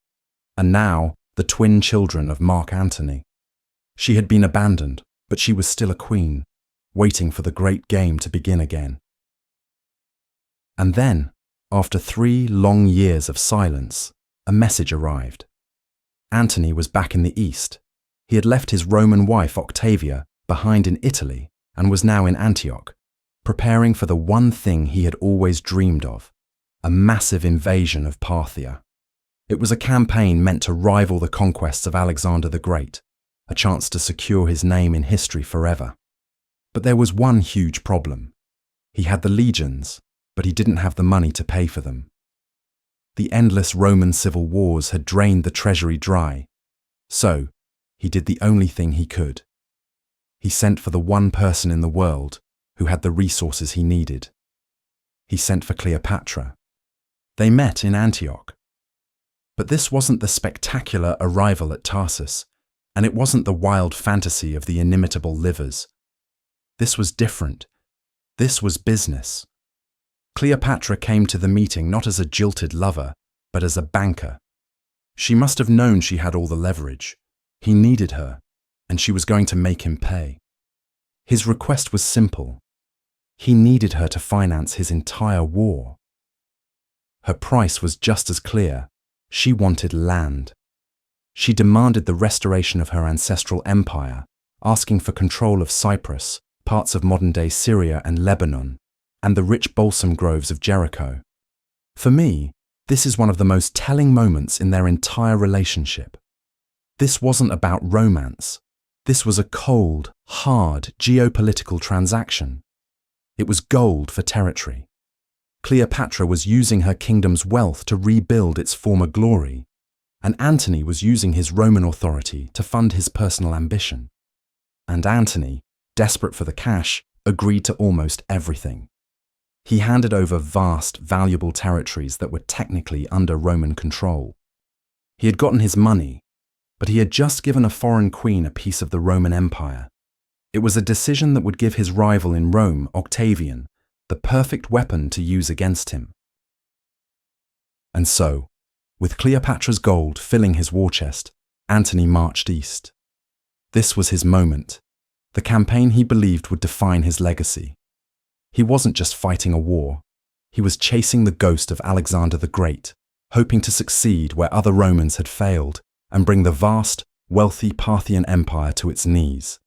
and now the twin children of Mark Antony. She had been abandoned, but she was still a queen, waiting for the great game to begin again. And then, after 3 long years of silence, a message arrived. Antony was back in the East. He had left his Roman wife Octavia behind in Italy and was now in Antioch, preparing for the one thing he had always dreamed of, a massive invasion of Parthia. It was a campaign meant to rival the conquests of Alexander the Great, a chance to secure his name in history forever. But there was one huge problem. He had the legions, but he didn't have the money to pay for them. The endless Roman civil wars had drained the treasury dry, so he did the only thing he could. He sent for the one person in the world who had the resources he needed. He sent for Cleopatra. They met in Antioch. But this wasn't the spectacular arrival at Tarsus, and it wasn't the wild fantasy of the inimitable livers. This was different. This was business. Cleopatra came to the meeting not as a jilted lover, but as a banker. She must have known she had all the leverage. He needed her, and she was going to make him pay. His request was simple. He needed her to finance his entire war. Her price was just as clear. She wanted land. She demanded the restoration of her ancestral empire, asking for control of Cyprus, parts of modern-day Syria and Lebanon, and the rich balsam groves of Jericho. For me, this is one of the most telling moments in their entire relationship. This wasn't about romance. This was a cold, hard, geopolitical transaction. It was gold for territory. Cleopatra was using her kingdom's wealth to rebuild its former glory, and Antony was using his Roman authority to fund his personal ambition. And Antony, desperate for the cash, agreed to almost everything. He handed over vast, valuable territories that were technically under Roman control. He had gotten his money, but he had just given a foreign queen a piece of the Roman Empire. It was a decision that would give his rival in Rome, Octavian, the perfect weapon to use against him. And so, with Cleopatra's gold filling his war chest, Antony marched east. This was his moment, the campaign he believed would define his legacy. He wasn't just fighting a war, he was chasing the ghost of Alexander the Great, hoping to succeed where other Romans had failed and bring the vast, wealthy Parthian Empire to its knees.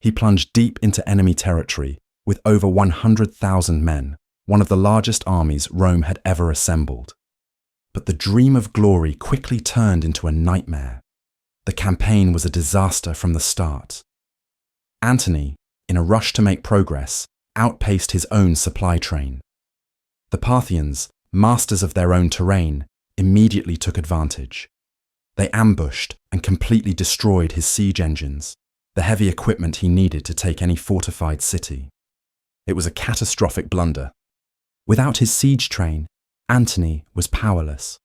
He plunged deep into enemy territory with over 100,000 men, one of the largest armies Rome had ever assembled. But the dream of glory quickly turned into a nightmare. The campaign was a disaster from the start. Antony, in a rush to make progress, outpaced his own supply train. The Parthians, masters of their own terrain, immediately took advantage. They ambushed and completely destroyed his siege engines, the heavy equipment he needed to take any fortified city. It was a catastrophic blunder. Without his siege train, Antony was powerless.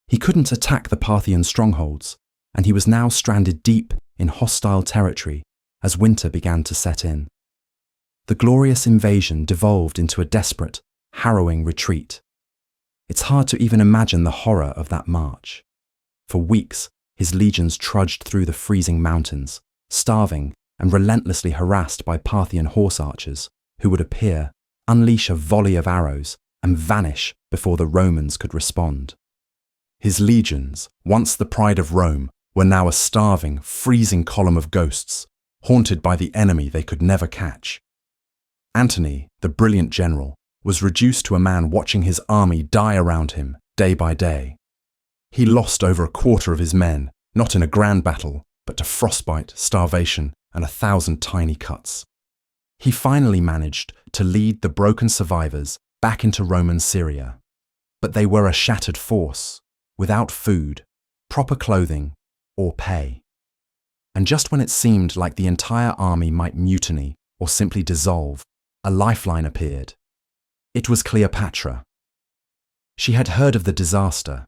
He couldn't attack the Parthian strongholds, and he was now stranded deep in hostile territory as winter began to set in. The glorious invasion devolved into a desperate, harrowing retreat. It's hard to even imagine the horror of that march. For weeks, his legions trudged through the freezing mountains, starving and relentlessly harassed by Parthian horse archers, who would appear, unleash a volley of arrows, and vanish before the Romans could respond. His legions, once the pride of Rome, were now a starving, freezing column of ghosts, haunted by the enemy they could never catch. Antony, the brilliant general, was reduced to a man watching his army die around him day by day. He lost over a quarter of his men, not in a grand battle, but to frostbite, starvation, and 1,000 tiny cuts. He finally managed to lead the broken survivors back into Roman Syria. But they were a shattered force, without food, proper clothing, or pay. And just when it seemed like the entire army might mutiny or simply dissolve, a lifeline appeared. It was Cleopatra. She had heard of the disaster,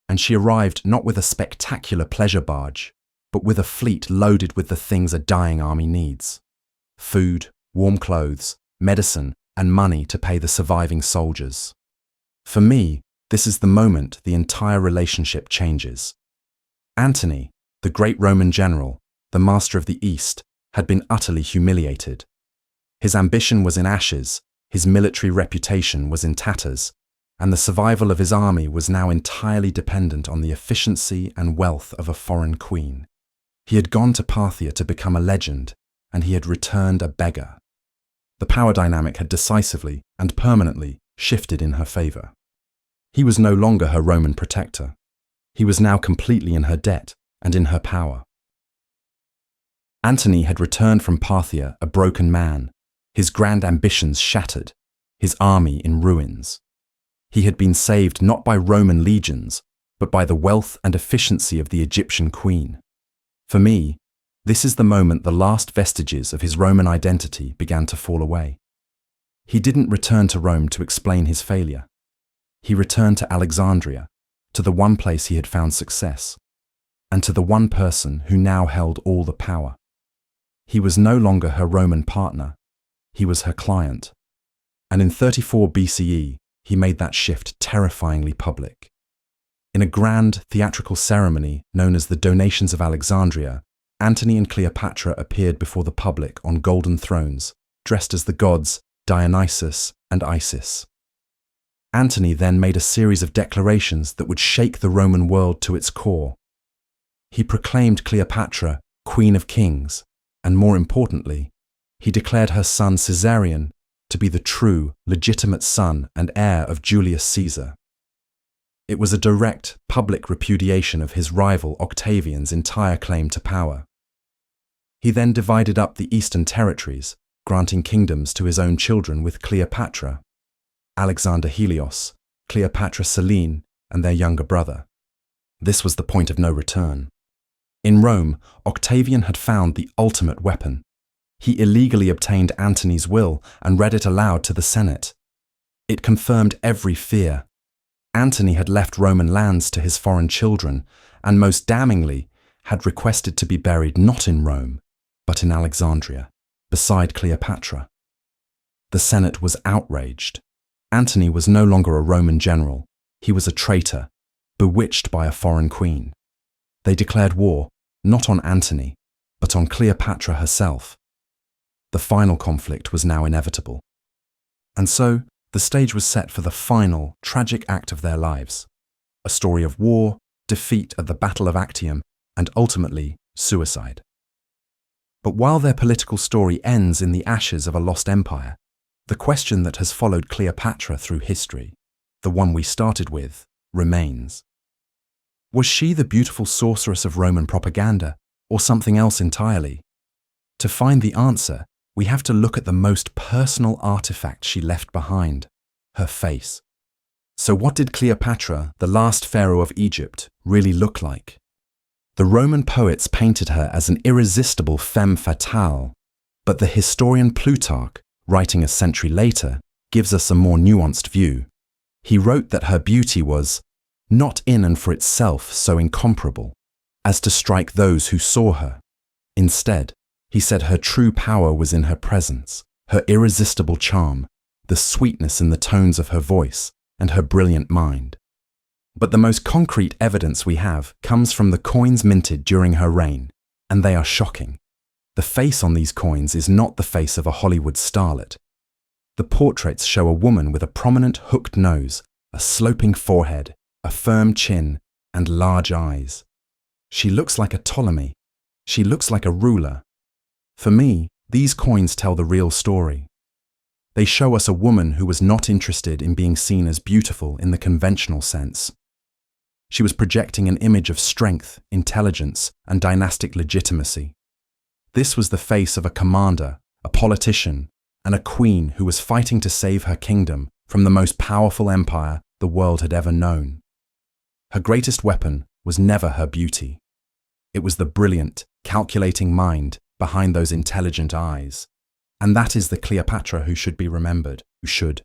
and she arrived not with a spectacular pleasure barge, but with a fleet loaded with the things a dying army needs: food, warm clothes, medicine, and money to pay the surviving soldiers. For me, this is the moment the entire relationship changes. Antony, the great Roman general, the master of the East, had been utterly humiliated. His ambition was in ashes, his military reputation was in tatters, and the survival of his army was now entirely dependent on the efficiency and wealth of a foreign queen. He had gone to Parthia to become a legend, and he had returned a beggar. The power dynamic had decisively and permanently shifted in her favor. He was no longer her Roman protector. He was now completely in her debt and in her power. Antony had returned from Parthia a broken man, his grand ambitions shattered, his army in ruins. He had been saved not by Roman legions, but by the wealth and efficiency of the Egyptian queen. For me, this is the moment the last vestiges of his Roman identity began to fall away. He didn't return to Rome to explain his failure. He returned to Alexandria, to the one place he had found success, and to the one person who now held all the power. He was no longer her Roman partner, he was her client. And in 34 BCE, he made that shift terrifyingly public. In a grand theatrical ceremony known as the Donations of Alexandria, Antony and Cleopatra appeared before the public on golden thrones, dressed as the gods Dionysus and Isis. Antony then made a series of declarations that would shake the Roman world to its core. He proclaimed Cleopatra Queen of Kings, and more importantly, he declared her son Caesarion to be the true, legitimate son and heir of Julius Caesar. It was a direct, public repudiation of his rival Octavian's entire claim to power. He then divided up the eastern territories, granting kingdoms to his own children with Cleopatra, Alexander Helios, Cleopatra Selene, and their younger brother. This was the point of no return. In Rome, Octavian had found the ultimate weapon. He illegally obtained Antony's will and read it aloud to the Senate. It confirmed every fear. Antony had left Roman lands to his foreign children, and most damningly, had requested to be buried not in Rome, but in Alexandria, beside Cleopatra. The Senate was outraged. Antony was no longer a Roman general. He was a traitor, bewitched by a foreign queen. They declared war, not on Antony, but on Cleopatra herself. The final conflict was now inevitable. And so, the stage was set for the final, tragic act of their lives. A story of war, defeat at the Battle of Actium, and ultimately, suicide. But while their political story ends in the ashes of a lost empire, the question that has followed Cleopatra through history, the one we started with, remains. Was she the beautiful sorceress of Roman propaganda, or something else entirely? To find the answer, we have to look at the most personal artifact she left behind, her face. So what did Cleopatra, the last pharaoh of Egypt, really look like? The Roman poets painted her as an irresistible femme fatale, but the historian Plutarch, writing a century later, gives us a more nuanced view. He wrote that her beauty was not in and for itself so incomparable as to strike those who saw her. Instead, he said her true power was in her presence, her irresistible charm, the sweetness in the tones of her voice, and her brilliant mind. But the most concrete evidence we have comes from the coins minted during her reign, and they are shocking. The face on these coins is not the face of a Hollywood starlet. The portraits show a woman with a prominent hooked nose, a sloping forehead, a firm chin, and large eyes. She looks like a Ptolemy. She looks like a ruler. For me, these coins tell the real story. They show us a woman who was not interested in being seen as beautiful in the conventional sense. She was projecting an image of strength, intelligence, and dynastic legitimacy. This was the face of a commander, a politician, and a queen who was fighting to save her kingdom from the most powerful empire the world had ever known. Her greatest weapon was never her beauty. It was the brilliant, calculating mind behind those intelligent eyes. And that is the Cleopatra who should be remembered, who should